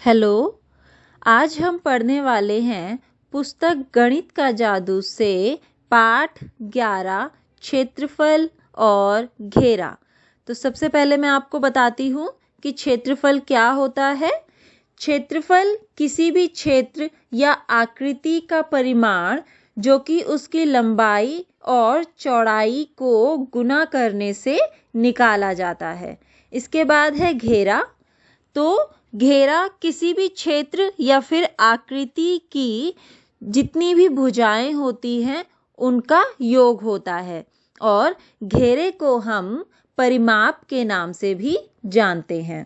Hello. आज हम पढ़ने वाले हैं पुस्तक गणित का जादू से पाठ 11 क्षेत्रफल और घेरा। तो सबसे पहले मैं आपको बताती हूँ कि क्षेत्रफल क्या होता है। क्षेत्रफल किसी भी क्षेत्र या आकृति का परिमाण जो कि उसकी लंबाई और चौड़ाई को गुना करने से निकाला जाता है। इसके बाद है घेरा। तो घेरा किसी भी क्षेत्र या फिर आकृति की जितनी भी भुजाएं होती हैं उनका योग होता है और घेरे को हम परिमाप के नाम से भी जानते हैं।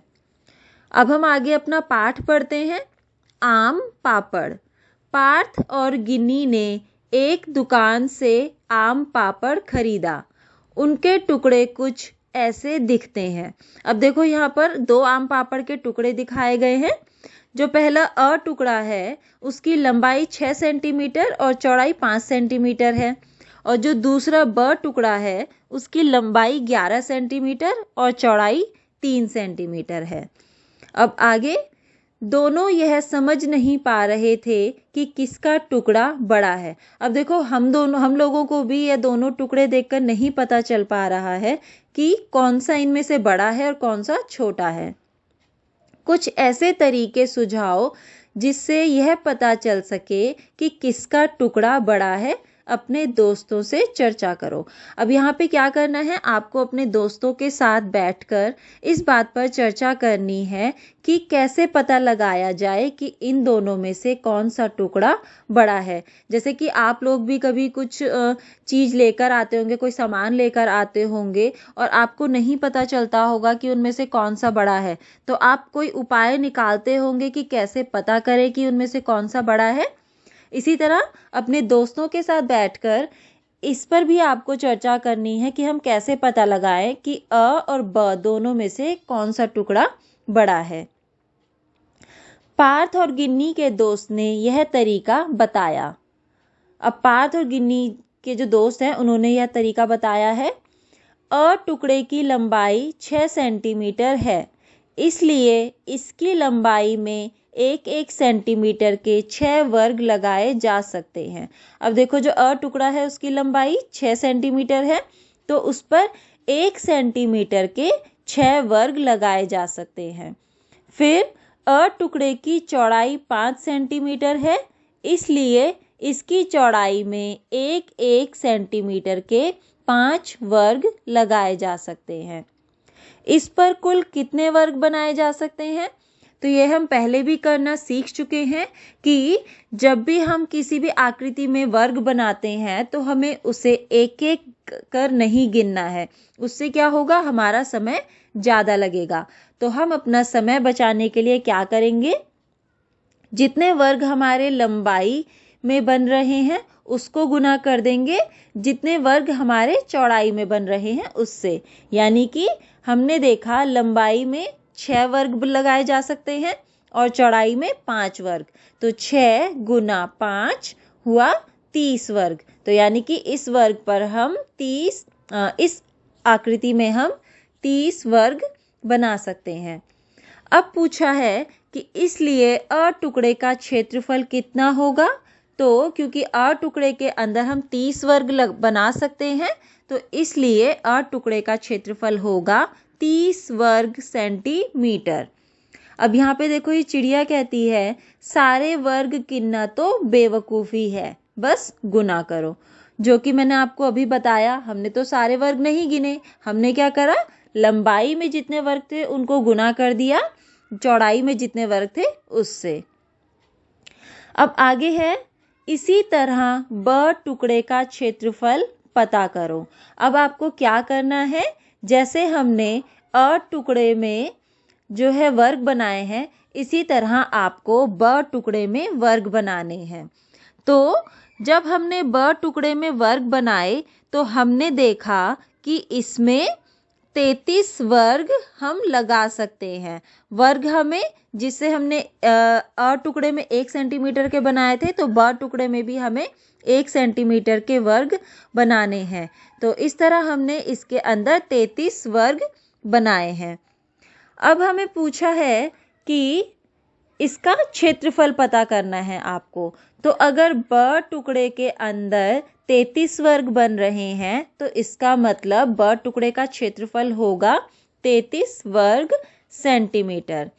अब हम आगे अपना पाठ पढ़ते हैं। आम पापड़। पार्थ और गिन्नी ने एक दुकान से आम पापड़ खरीदा। उनके टुकड़े कुछ ऐसे दिखते हैं। अब देखो यहाँ पर दो आम पापड़ के टुकड़े दिखाए गए हैं। जो पहला अ टुकड़ा है उसकी लंबाई 6 सेंटीमीटर और चौड़ाई 5 सेंटीमीटर है और जो दूसरा ब टुकड़ा है उसकी लंबाई 11 सेंटीमीटर और चौड़ाई 3 सेंटीमीटर है। अब आगे दोनों यह समझ नहीं पा रहे थे कि किसका टुकड़ा बड़ा है। अब देखो हम लोगों को भी ये दोनों टुकड़े देखकर नहीं पता चल पा रहा है कि कौन सा इनमें से बड़ा है और कौन सा छोटा है। कुछ ऐसे तरीके सुझाओ जिससे यह पता चल सके कि किसका टुकड़ा बड़ा है। अपने दोस्तों से चर्चा करो। अब यहाँ पे क्या करना है, आपको अपने दोस्तों के साथ बैठकर इस बात पर चर्चा करनी है कि कैसे पता लगाया जाए कि इन दोनों में से कौन सा टुकड़ा बड़ा है। जैसे कि आप लोग भी कभी कुछ चीज़ लेकर आते होंगे, कोई सामान लेकर आते होंगे और आपको नहीं पता चलता होगा कि उनमें से कौन सा बड़ा है, तो आप कोई उपाय निकालते होंगे कि कैसे पता करें कि उनमें से कौन सा बड़ा है। इसी तरह अपने दोस्तों के साथ बैठकर इस पर भी आपको चर्चा करनी है कि हम कैसे पता लगाएं कि अ और ब दोनों में से कौन सा टुकड़ा बड़ा है। पार्थ और गिन्नी के दोस्त ने यह तरीका बताया। अब पार्थ और गिन्नी के जो दोस्त हैं उन्होंने यह तरीका बताया है। अ टुकड़े की लंबाई 6 सेंटीमीटर है, इसलिए इसकी लंबाई में 1-1 सेंटीमीटर के 6 वर्ग लगाए जा सकते हैं। अब देखो जो अ टुकड़ा है उसकी लंबाई 6 सेंटीमीटर है, तो उस पर 1 सेंटीमीटर के 6 वर्ग लगाए जा सकते हैं। फिर अ टुकड़े की चौड़ाई 5 सेंटीमीटर है, इसलिए इसकी चौड़ाई में 1-1 सेंटीमीटर के 5 वर्ग लगाए जा सकते हैं। इस पर कुल कितने वर्ग बनाए जा सकते हैं? तो ये हम पहले भी करना सीख चुके हैं कि जब भी हम किसी भी आकृति में वर्ग बनाते हैं तो हमें उसे एक एक कर नहीं गिनना है। उससे क्या होगा, हमारा समय ज़्यादा लगेगा। तो हम अपना समय बचाने के लिए क्या करेंगे, जितने वर्ग हमारे लंबाई में बन रहे हैं उसको गुना कर देंगे जितने वर्ग हमारे चौड़ाई में बन रहे हैं उससे। यानी कि हमने देखा लंबाई में 6 वर्ग लगाए जा सकते हैं और चौड़ाई में 5 वर्ग, तो 6 गुना 5 हुआ 30 वर्ग। तो यानी कि इस वर्ग पर हम इस आकृति में हम 30 वर्ग बना सकते हैं। अब पूछा है कि इसलिए अ टुकड़े का क्षेत्रफल कितना होगा। तो क्योंकि अ टुकड़े के अंदर हम 30 वर्ग बना सकते हैं, तो इसलिए अ टुकड़े का क्षेत्रफल होगा 30 वर्ग सेंटीमीटर। अब यहाँ पे देखो ये चिड़िया कहती है सारे वर्ग गिनना तो बेवकूफ़ी है, बस गुना करो। जो कि मैंने आपको अभी बताया, हमने तो सारे वर्ग नहीं गिने। हमने क्या करा, लंबाई में जितने वर्ग थे उनको गुना कर दिया चौड़ाई में जितने वर्ग थे उससे। अब आगे है, इसी तरह ब टुकड़े का क्षेत्रफल पता करो। अब आपको क्या करना है, जैसे हमने अ टुकड़े में जो है वर्ग बनाए हैं, इसी तरह आपको ब टुकड़े में वर्ग बनाने हैं। तो जब हमने ब टुकड़े में वर्ग बनाए तो हमने देखा कि इसमें 33 वर्ग हम लगा सकते हैं। वर्ग हमें, जिससे हमने अ टुकड़े में 1 सेंटीमीटर के बनाए थे, तो ब टुकड़े में भी हमें 1 सेंटीमीटर के वर्ग बनाने हैं। तो इस तरह हमने इसके अंदर 33 वर्ग बनाए हैं। अब हमें पूछा है कि इसका क्षेत्रफल पता करना है आपको। तो अगर ब टुकड़े के अंदर 33 वर्ग बन रहे हैं तो इसका मतलब ब टुकड़े का क्षेत्रफल होगा 33 वर्ग सेंटीमीटर।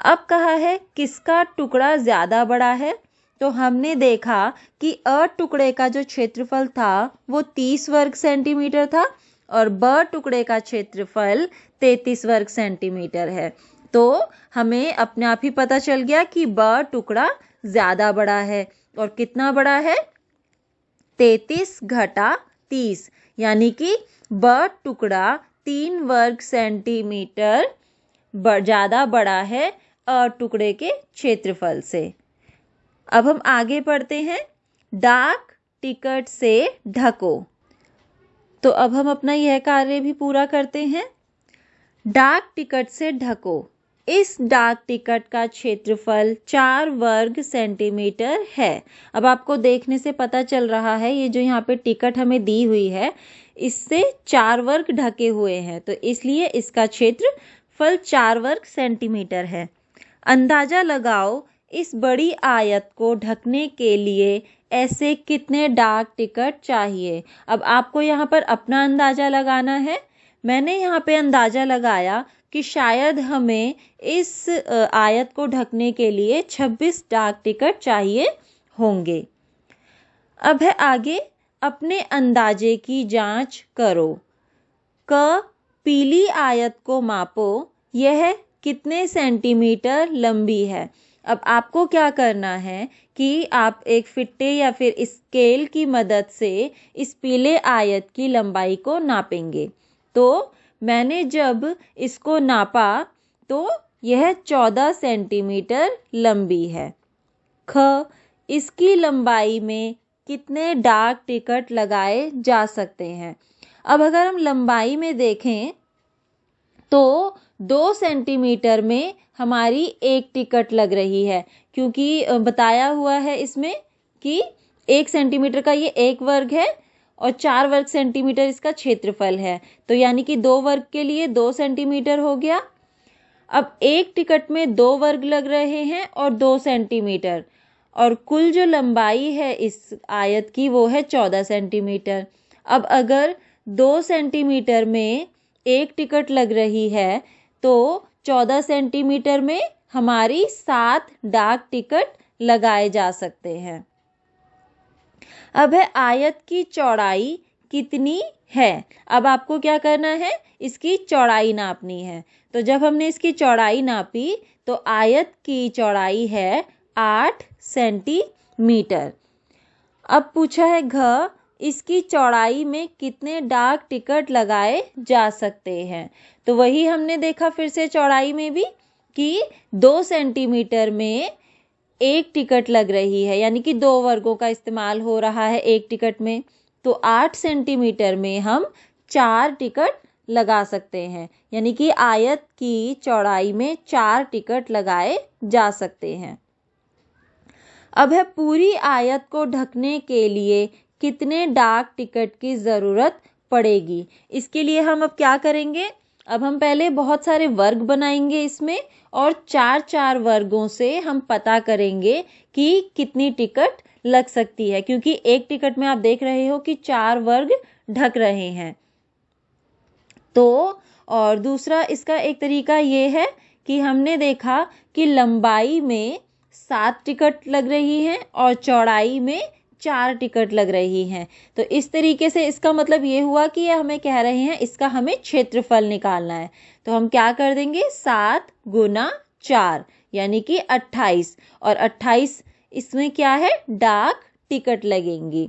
अब कहा है किसका टुकड़ा ज़्यादा बड़ा है, तो हमने देखा कि अ टुकड़े का जो क्षेत्रफल था वो 30 वर्ग सेंटीमीटर था और ब टुकड़े का क्षेत्रफल 33 वर्ग सेंटीमीटर है। तो हमें अपने आप ही पता चल गया कि ब टुकड़ा ज़्यादा बड़ा है। और कितना बड़ा है? 33 घटा 30, यानी कि ब टुकड़ा 3 वर्ग सेंटीमीटर ज़्यादा बड़ा है अ टुकड़े के क्षेत्रफल से। अब हम आगे पढ़ते हैं। डाक टिकट से ढको। तो अब हम अपना यह कार्य भी पूरा करते हैं। डाक टिकट से ढको। इस डाक टिकट का क्षेत्रफल 4 वर्ग सेंटीमीटर है। अब आपको देखने से पता चल रहा है ये जो यहाँ पे टिकट हमें दी हुई है इससे 4 वर्ग ढके हुए हैं, तो इसलिए इसका क्षेत्रफल 4 वर्ग सेंटीमीटर है। अंदाजा लगाओ इस बड़ी आयत को ढकने के लिए ऐसे कितने डाक टिकट चाहिए। अब आपको यहाँ पर अपना अंदाजा लगाना है। मैंने यहाँ पे अंदाजा लगाया कि शायद हमें इस आयत को ढकने के लिए 26 डाक टिकट चाहिए होंगे। अब है आगे, अपने अंदाजे की जांच करो। क पीली आयत को मापो, यह कितने सेंटीमीटर लंबी है। अब आपको क्या करना है कि आप एक फिट्टे या फिर स्केल की मदद से इस पीले आयत की लंबाई को नापेंगे। तो मैंने जब इसको नापा तो यह 14 सेंटीमीटर लंबी है। ख इसकी लंबाई में कितने डाक टिकट लगाए जा सकते हैं। अब अगर हम लंबाई में देखें तो 2 सेंटीमीटर में हमारी एक टिकट लग रही है, क्योंकि बताया हुआ है इसमें कि 1 सेंटीमीटर का ये 1 वर्ग है और 4 वर्ग सेंटीमीटर इसका क्षेत्रफल है। तो यानी कि 2 वर्ग के लिए 2 सेंटीमीटर हो गया। अब एक टिकट में 2 वर्ग लग रहे हैं और 2 सेंटीमीटर, और कुल जो लंबाई है इस आयत की वो है 14 सेंटीमीटर। अब अगर 2 सेंटीमीटर में एक टिकट लग रही है तो 14 सेंटीमीटर में हमारी 7 डाक टिकट लगाए जा सकते हैं। अब है आयत की चौड़ाई कितनी है। अब आपको क्या करना है, इसकी चौड़ाई नापनी है। तो जब हमने इसकी चौड़ाई नापी तो आयत की चौड़ाई है 8 सेंटीमीटर। अब पूछा है घ इसकी चौड़ाई में कितने डाक टिकट लगाए जा सकते हैं। तो वही हमने देखा फिर से चौड़ाई में भी कि 2 सेंटीमीटर में एक टिकट लग रही है, यानी कि 2 वर्गों का इस्तेमाल हो रहा है एक टिकट में। तो 8 सेंटीमीटर में हम 4 टिकट लगा सकते हैं, यानी कि आयत की चौड़ाई में 4 टिकट लगाए जा सकते हैं। अब है पूरी आयत को ढकने के लिए कितने डाक टिकट की ज़रूरत पड़ेगी। इसके लिए हम अब क्या करेंगे, अब हम पहले बहुत सारे वर्ग बनाएंगे इसमें और 4-4 वर्गों से हम पता करेंगे कि कितनी टिकट लग सकती है, क्योंकि एक टिकट में आप देख रहे हो कि 4 वर्ग ढक रहे हैं। तो और दूसरा इसका एक तरीका ये है कि हमने देखा कि लंबाई में 7 टिकट लग रही हैं और चौड़ाई में 4 टिकट लग रही हैं। तो इस तरीके से इसका मतलब ये हुआ कि ये हमें कह रहे हैं इसका हमें क्षेत्रफल निकालना है। तो हम क्या कर देंगे, 7 गुना 4 यानी कि 28, और 28 इसमें क्या है, डाक टिकट लगेंगी।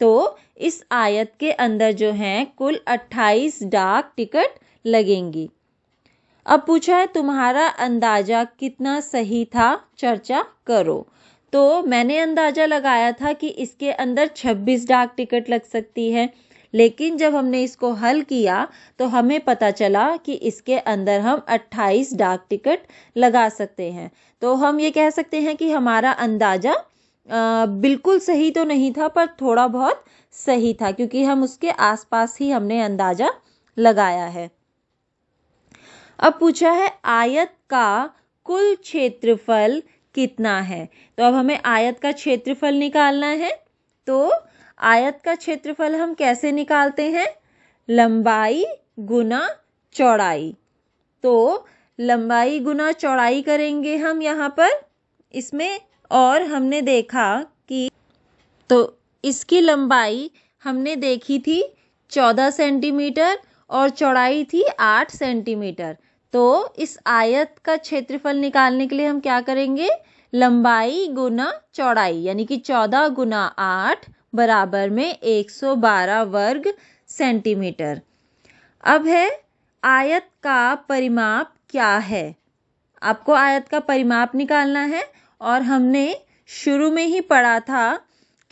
तो इस आयत के अंदर जो हैं कुल 28 डाक टिकट लगेंगी। अब पूछा है तुम्हारा अंदाजा कितना सही था, चर्चा करो। तो मैंने अंदाजा लगाया था कि इसके अंदर 26 डाक टिकट लग सकती है, लेकिन जब हमने इसको हल किया तो हमें पता चला कि इसके अंदर हम 28 डाक टिकट लगा सकते हैं। तो हम ये कह सकते हैं कि हमारा अंदाजा बिल्कुल सही तो नहीं था पर थोड़ा बहुत सही था, क्योंकि हम उसके आसपास ही हमने अंदाजा लगाया है। अब पूछा है आयत का कुल क्षेत्रफल कितना है। तो अब हमें आयत का क्षेत्रफल निकालना है। तो आयत का क्षेत्रफल हम कैसे निकालते हैं? लंबाई गुना चौड़ाई। तो लंबाई गुना चौड़ाई करेंगे हम यहाँ पर इसमें, और हमने देखा कि तो इसकी लंबाई हमने देखी थी 14 सेंटीमीटर और चौड़ाई थी 8 सेंटीमीटर। तो इस आयत का क्षेत्रफल निकालने के लिए हम क्या करेंगे? लंबाई गुना चौड़ाई, यानी कि 14 गुना 8 बराबर में 112 वर्ग सेंटीमीटर। अब है आयत का परिमाप क्या है। आपको आयत का परिमाप निकालना है, और हमने शुरू में ही पढ़ा था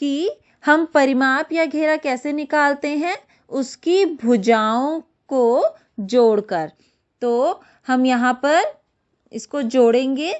कि हम परिमाप या घेरा कैसे निकालते हैं, उसकी भुजाओं को जोड़कर। तो हम यहाँ पर इसको जोड़ेंगे,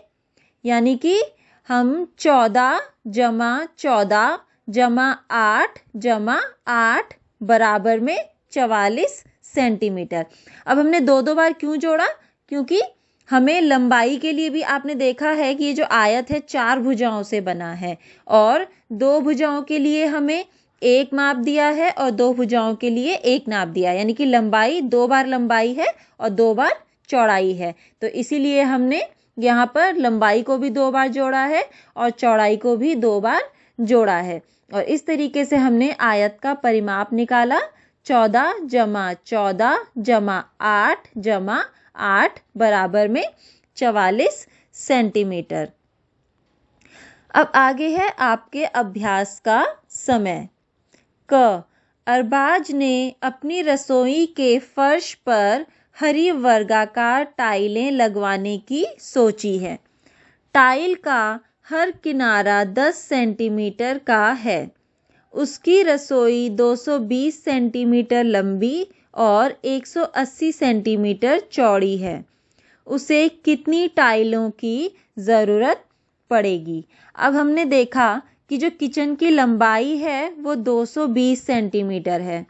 यानी कि हम 14 जमा 14 जमा 8 जमा 8 बराबर में 44 सेंटीमीटर। अब हमने दो दो बार क्यों जोड़ा? क्योंकि हमें लंबाई के लिए भी आपने देखा है कि ये जो आयत है 4 भुजाओं से बना है, और 2 भुजाओं के लिए हमें एक माप दिया है और 2 भुजाओं के लिए एक नाप दिया है, यानी कि लंबाई 2 बार लंबाई है और 2 बार चौड़ाई है। तो इसीलिए हमने यहाँ पर लंबाई को भी 2 बार जोड़ा है और चौड़ाई को भी 2 बार जोड़ा है, और इस तरीके से हमने आयत का परिमाप निकाला। 14 जमा 14 जमा 8 जमा 8 बराबर में 44 सेंटीमीटर। अब आगे है आपके अभ्यास का समय। क, अरबाज ने अपनी रसोई के फर्श पर हरी वर्गाकार टाइलें लगवाने की सोची है। टाइल का हर किनारा 10 सेंटीमीटर का है। उसकी रसोई 220 सेंटीमीटर लंबी और 180 सेंटीमीटर चौड़ी है। उसे कितनी टाइलों की ज़रूरत पड़ेगी? अब हमने देखा कि जो किचन की लंबाई है वो 220 सेंटीमीटर है,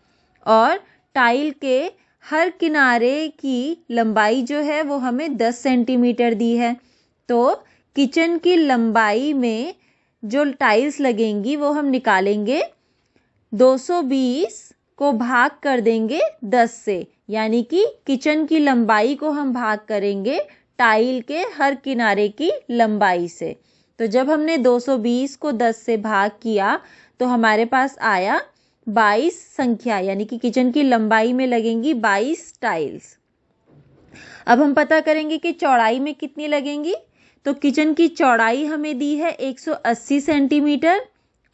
और टाइल के हर किनारे की लंबाई जो है वो हमें 10 सेंटीमीटर दी है। तो किचन की लंबाई में जो टाइल्स लगेंगी वो हम निकालेंगे। 220 को भाग कर देंगे 10 से, यानी कि किचन की लंबाई को हम भाग करेंगे टाइल के हर किनारे की लंबाई से। तो जब हमने 220 को 10 से भाग किया तो हमारे पास आया 22 संख्या, यानी कि किचन की लंबाई में लगेंगी 22 टाइल्स। अब हम पता करेंगे कि चौड़ाई में कितनी लगेंगी। तो किचन की चौड़ाई हमें दी है 180 सेंटीमीटर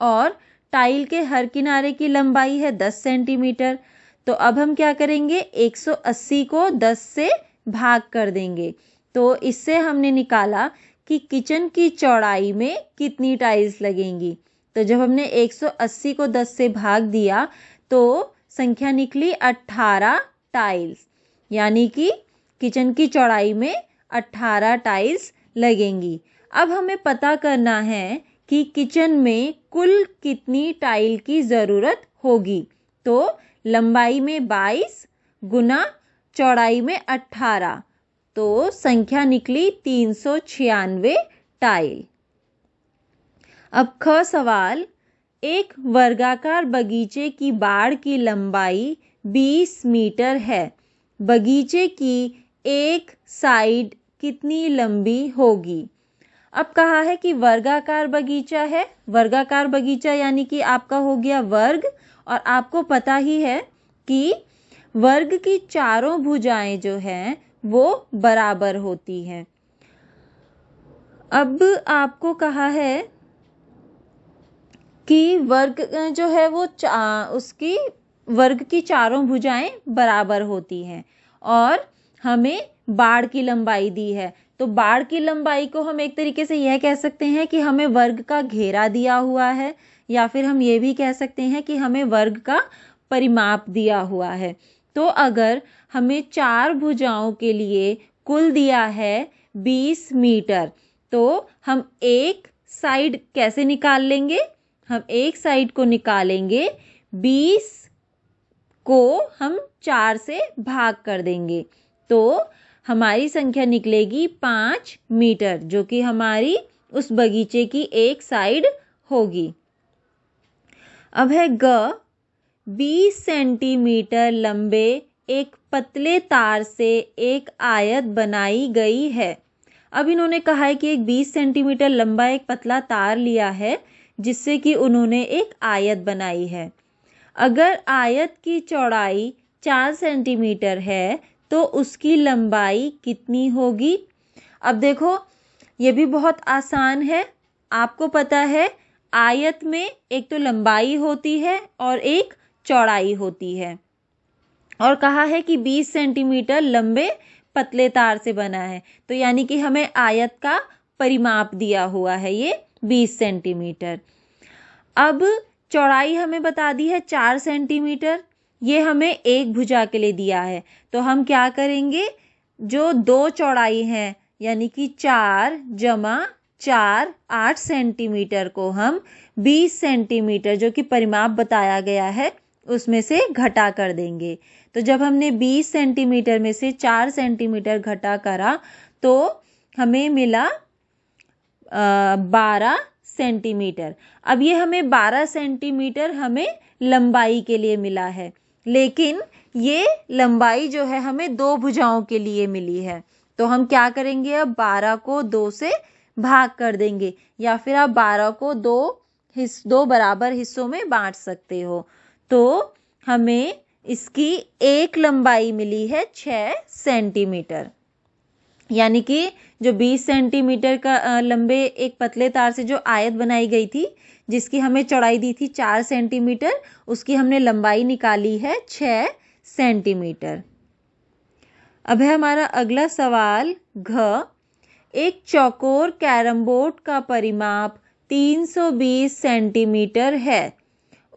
और टाइल के हर किनारे की लंबाई है 10 सेंटीमीटर। तो अब हम क्या करेंगे? 180 को 10 से भाग कर देंगे। तो इससे हमने निकाला कि किचन की चौड़ाई में कितनी टाइल्स लगेंगी। तो जब हमने 180 को 10 से भाग दिया तो संख्या निकली 18 टाइल्स, यानी कि किचन की चौड़ाई में 18 टाइल्स लगेंगी। अब हमें पता करना है कि किचन में कुल कितनी टाइल की ज़रूरत होगी। तो लंबाई में 22 गुना चौड़ाई में 18, तो संख्या निकली 396 टाइल। अब ख सवाल, एक वर्गाकार बगीचे की बाड़ की लंबाई 20 मीटर है। बगीचे की एक साइड कितनी लंबी होगी? अब कहा है कि वर्गाकार बगीचा है। वर्गाकार बगीचा यानी कि आपका हो गया वर्ग, और आपको पता ही है कि वर्ग की चारों भुजाएं जो हैं वो बराबर होती हैं। अब आपको कहा है कि वर्ग जो है वो उसकी वर्ग की चारों भुजाएं बराबर होती हैं, और हमें बाड़ की लंबाई दी है। तो बाड़ की लंबाई को हम एक तरीके से यह कह सकते हैं कि हमें वर्ग का घेरा दिया हुआ है, या फिर हम ये भी कह सकते हैं कि हमें वर्ग का परिमाप दिया हुआ है। तो अगर हमें 4 भुजाओं के लिए कुल दिया है 20 मीटर, तो हम एक साइड कैसे निकाल लेंगे? हम एक साइड को निकालेंगे, 20 को हम 4 से भाग कर देंगे। तो हमारी संख्या निकलेगी 5 मीटर, जो कि हमारी उस बगीचे की एक साइड होगी। अब है ग, 20 सेंटीमीटर लंबे एक पतले तार से एक आयत बनाई गई है। अब इन्होंने कहा है कि एक 20 सेंटीमीटर लंबा एक पतला तार लिया है जिससे कि उन्होंने एक आयत बनाई है। अगर आयत की चौड़ाई 4 सेंटीमीटर है तो उसकी लंबाई कितनी होगी? अब देखो, ये भी बहुत आसान है। आपको पता है आयत में एक तो लंबाई होती है और एक चौड़ाई होती है, और कहा है कि 20 सेंटीमीटर लंबे पतले तार से बना है, तो यानी कि हमें आयत का परिमाप दिया हुआ है ये 20 सेंटीमीटर। अब चौड़ाई हमें बता दी है 4 सेंटीमीटर, ये हमें एक भुजा के लिए दिया है। तो हम क्या करेंगे, जो दो चौड़ाई है यानी कि 4 जमा 4 8 सेंटीमीटर को हम 20 सेंटीमीटर जो कि परिमाप बताया गया है उसमें से घटा कर देंगे। तो जब हमने 20 सेंटीमीटर में से 4 सेंटीमीटर घटा करा तो हमें मिला 12 सेंटीमीटर। अब ये हमें 12 सेंटीमीटर हमें लंबाई के लिए मिला है, लेकिन ये लंबाई जो है हमें दो भुजाओं के लिए मिली है। तो हम क्या करेंगे, अब 12 को 2 से भाग कर देंगे, या फिर आप 12 को दो बराबर हिस्सों में बांट सकते हो। तो हमें इसकी एक लंबाई मिली है 6 सेंटीमीटर, यानी कि जो 20 सेंटीमीटर का लंबे एक पतले तार से जो आयत बनाई गई थी जिसकी हमें चौड़ाई दी थी 4 सेंटीमीटर, उसकी हमने लंबाई निकाली है 6 सेंटीमीटर। अब है हमारा अगला सवाल घ, एक चौकोर कैरम बोर्ड का परिमाप 320 सेंटीमीटर है,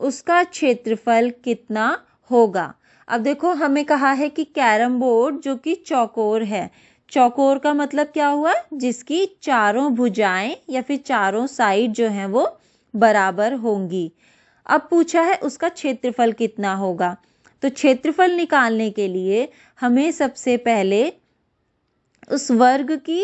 उसका क्षेत्रफल कितना होगा? अब देखो, हमें कहा है कि कैरम बोर्ड जो कि चौकोर है। चौकोर का मतलब क्या हुआ, जिसकी चारों भुजाएं या फिर चारों साइड जो हैं वो बराबर होंगी। अब पूछा है उसका क्षेत्रफल कितना होगा। तो क्षेत्रफल निकालने के लिए हमें सबसे पहले उस वर्ग की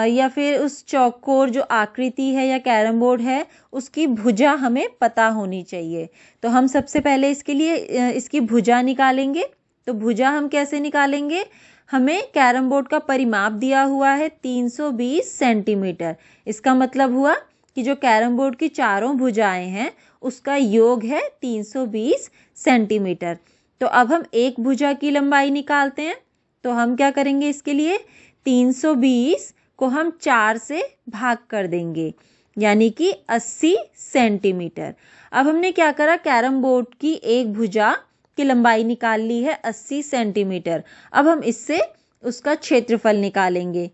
या फिर उस चौकोर जो आकृति है या कैरम बोर्ड है उसकी भुजा हमें पता होनी चाहिए। तो हम सबसे पहले इसके लिए इसकी भुजा निकालेंगे। तो भुजा हम कैसे निकालेंगे, हमें कैरम बोर्ड का परिमाप दिया हुआ है 320 सेंटीमीटर। इसका मतलब हुआ कि जो कैरम बोर्ड की चारों भुजाएं हैं उसका योग है 320 सेंटीमीटर। तो अब हम एक भुजा की लंबाई निकालते हैं। तो हम क्या करेंगे, इसके लिए 320 को हम 4 से भाग कर देंगे, यानी कि 80 सेंटीमीटर। अब हमने क्या करा, कैरम बोर्ड की एक भुजा की लंबाई निकाल ली है 80 सेंटीमीटर। अब हम इससे उसका क्षेत्रफल निकालेंगे।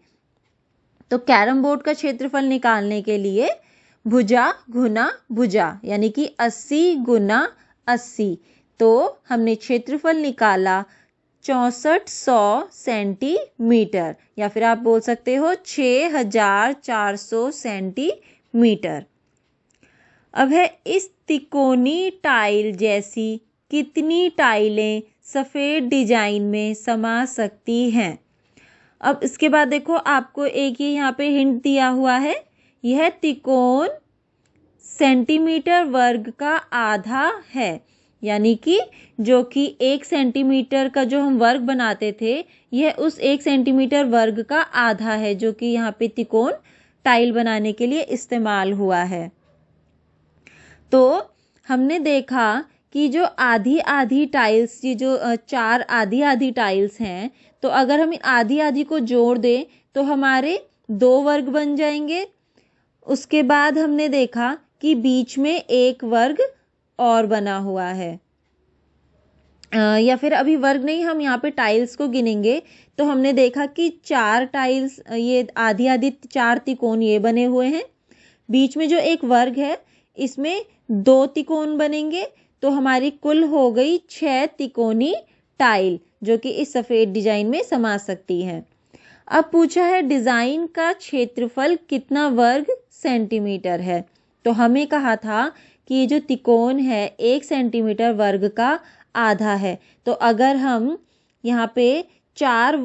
तो कैरम बोर्ड का क्षेत्रफल निकालने के लिए भुजा गुना भुजा यानी कि 80 गुना 80। तो हमने क्षेत्रफल निकाला 6400 सेंटीमीटर, या फिर आप बोल सकते हो 6400 सेंटीमीटर। अब है इस तिकोनी टाइल जैसी कितनी टाइलें सफ़ेद डिजाइन में समा सकती हैं? अब इसके बाद देखो, आपको एक ये यहाँ पे हिंट दिया हुआ है, यह तिकोन सेंटीमीटर वर्ग का आधा है, यानी कि जो कि 1 सेंटीमीटर का जो हम वर्ग बनाते थे यह उस 1 सेंटीमीटर वर्ग का आधा है, जो कि यहाँ पे तिकोन टाइल बनाने के लिए इस्तेमाल हुआ है। तो हमने देखा कि जो आधी आधी टाइल्स, ये जो 4 आधी आधी टाइल्स हैं, तो अगर हम आधी आधी को जोड़ दें तो हमारे 2 वर्ग बन जाएंगे। उसके बाद हमने देखा कि बीच में एक वर्ग और बना हुआ है, या फिर अभी वर्ग नहीं, हम यहाँ पे टाइल्स को गिनेंगे। तो हमने देखा कि 4 टाइल्स, ये आधी आधी 4 तिकोन ये बने हुए हैं। बीच में जो एक वर्ग है इसमें 2 तिकोन बनेंगे, तो हमारी कुल हो गई 6 तिकोनी टाइल जो कि इस सफ़ेद डिजाइन में समा सकती हैं। अब पूछा है डिजाइन का क्षेत्रफल कितना वर्ग सेंटीमीटर है। तो हमें कहा था कि ये जो तिकोन है 1 सेंटीमीटर वर्ग का आधा है। तो अगर हम यहाँ पे चार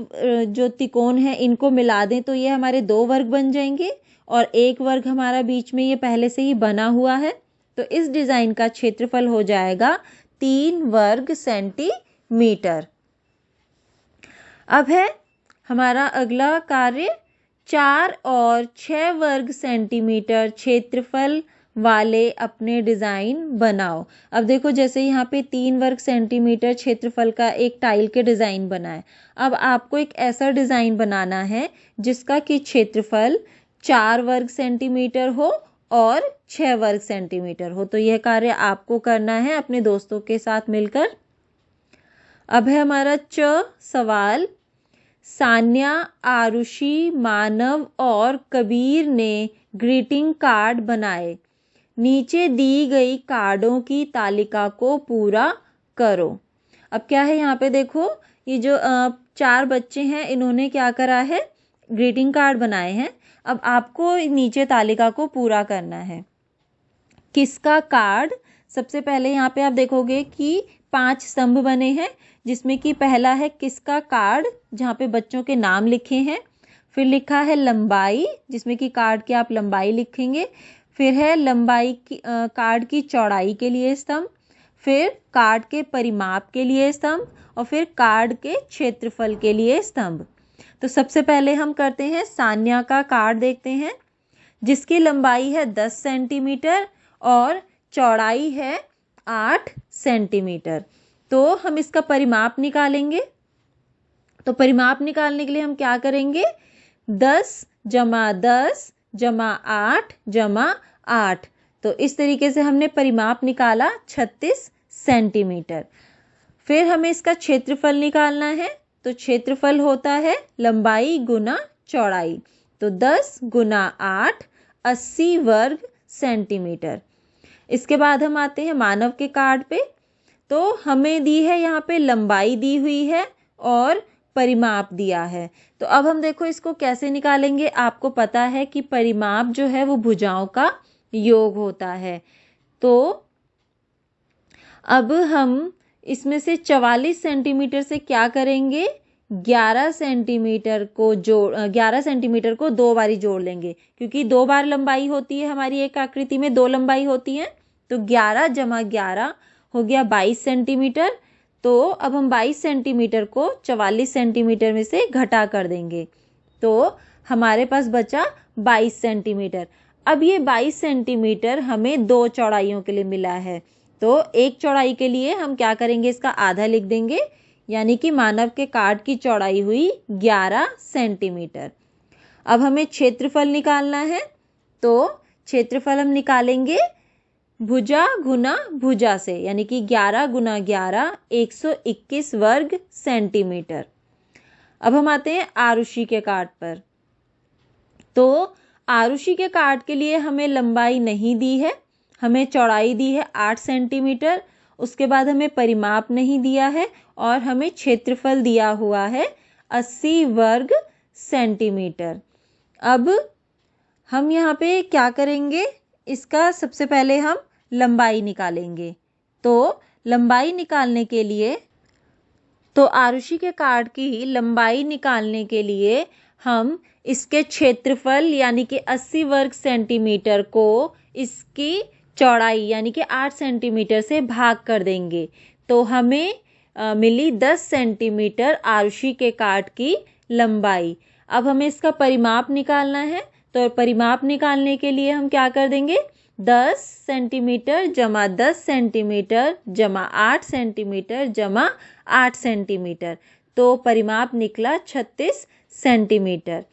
जो त्रिकोण है इनको मिला दें तो ये हमारे 2 वर्ग बन जाएंगे और 1 वर्ग हमारा बीच में ये पहले से ही बना हुआ है। तो इस डिज़ाइन का क्षेत्रफल हो जाएगा 3 वर्ग सेंटीमीटर। अब है हमारा अगला कार्य 4 और 6 वर्ग सेंटीमीटर क्षेत्रफल वाले अपने डिज़ाइन बनाओ। अब देखो जैसे यहाँ पे 3 वर्ग सेंटीमीटर क्षेत्रफल का एक टाइल के डिज़ाइन बना है। अब आपको एक ऐसा डिज़ाइन बनाना है जिसका कि क्षेत्रफल 4 वर्ग सेंटीमीटर हो और 6 वर्ग सेंटीमीटर हो। तो यह कार्य आपको करना है अपने दोस्तों के साथ मिलकर। अब है हमारा सवाल। सान्या, आरुषि, मानव और कबीर ने ग्रीटिंग कार्ड बनाए। नीचे दी गई कार्डों की तालिका को पूरा करो। अब क्या है यहाँ पे देखो, ये जो 4 बच्चे हैं इन्होंने क्या करा है, ग्रीटिंग कार्ड बनाए हैं। अब आपको नीचे तालिका को पूरा करना है। किसका कार्ड, सबसे पहले यहाँ पे आप देखोगे कि 5 स्तंभ बने हैं जिसमें कि पहला है किसका कार्ड, जहाँ पे बच्चों के नाम लिखे हैं। फिर लिखा है लंबाई, जिसमें कि कार्ड की आप लंबाई लिखेंगे। फिर है लंबाई की कार्ड की चौड़ाई के लिए स्तंभ। फिर कार्ड के परिमाप के लिए स्तंभ और फिर कार्ड के क्षेत्रफल के लिए स्तंभ। तो सबसे पहले हम करते हैं सान्या का कार्ड देखते हैं, जिसकी लंबाई है 10 सेंटीमीटर और चौड़ाई है 8 सेंटीमीटर। तो हम इसका परिमाप निकालेंगे। तो परिमाप निकालने के लिए हम क्या करेंगे, 10 जमा 10 जमा 8 जमा 8। तो इस तरीके से हमने परिमाप निकाला 36 सेंटीमीटर। फिर हमें इसका क्षेत्रफल निकालना है। तो क्षेत्रफल होता है लंबाई गुना चौड़ाई। तो 10 गुना 8 80 वर्ग सेंटीमीटर। इसके बाद हम आते हैं मानव के कार्ड पे। तो हमें दी है यहाँ पे लंबाई दी हुई है और परिमाप दिया है। तो अब हम देखो इसको कैसे निकालेंगे। आपको पता है कि परिमाप जो है वो भुजाओं का योग होता है। तो अब हम इसमें से 44 सेंटीमीटर से क्या करेंगे, 11 सेंटीमीटर को 2 बारी जोड़ लेंगे, क्योंकि 2 बार लंबाई होती है हमारी एक आकृति में, 2 लंबाई होती है। तो 11 जमा 11 हो गया 22 सेंटीमीटर। तो अब हम 22 सेंटीमीटर को 44 सेंटीमीटर में से घटा कर देंगे। तो हमारे पास बचा 22 सेंटीमीटर। अब ये 22 सेंटीमीटर हमें 2 चौड़ाइयों के लिए मिला है। तो एक चौड़ाई के लिए हम क्या करेंगे, इसका आधा लिख देंगे, यानी कि मानव के कार्ड की चौड़ाई हुई 11 सेंटीमीटर। अब हमें क्षेत्रफल निकालना है। तो क्षेत्रफल हम निकालेंगे भुजा गुना भुजा से, यानी कि 11 गुना 11 121 वर्ग सेंटीमीटर। अब हम आते हैं आरुषि के कार्ड पर। तो आरुषि के कार्ड के लिए हमें लंबाई नहीं दी है, हमें चौड़ाई दी है 8 सेंटीमीटर। उसके बाद हमें परिमाप नहीं दिया है और हमें क्षेत्रफल दिया हुआ है 80 वर्ग सेंटीमीटर। अब हम यहाँ पे क्या करेंगे, इसका सबसे पहले हम लंबाई निकालेंगे। तो लंबाई निकालने के लिए, तो आरुषि के कार्ड की लंबाई निकालने के लिए हम इसके क्षेत्रफल यानी कि 80 वर्ग सेंटीमीटर को इसकी चौड़ाई यानी कि 8 सेंटीमीटर से भाग कर देंगे। तो हमें मिली 10 सेंटीमीटर आरुषि के कार्ड की लंबाई। अब हमें इसका परिमाप निकालना है। तो परिमाप निकालने के लिए हम क्या कर देंगे, 10 सेंटीमीटर जमा 10 सेंटीमीटर जमा 8 सेंटीमीटर जमा 8 सेंटीमीटर। तो परिमाप निकला 36 सेंटीमीटर।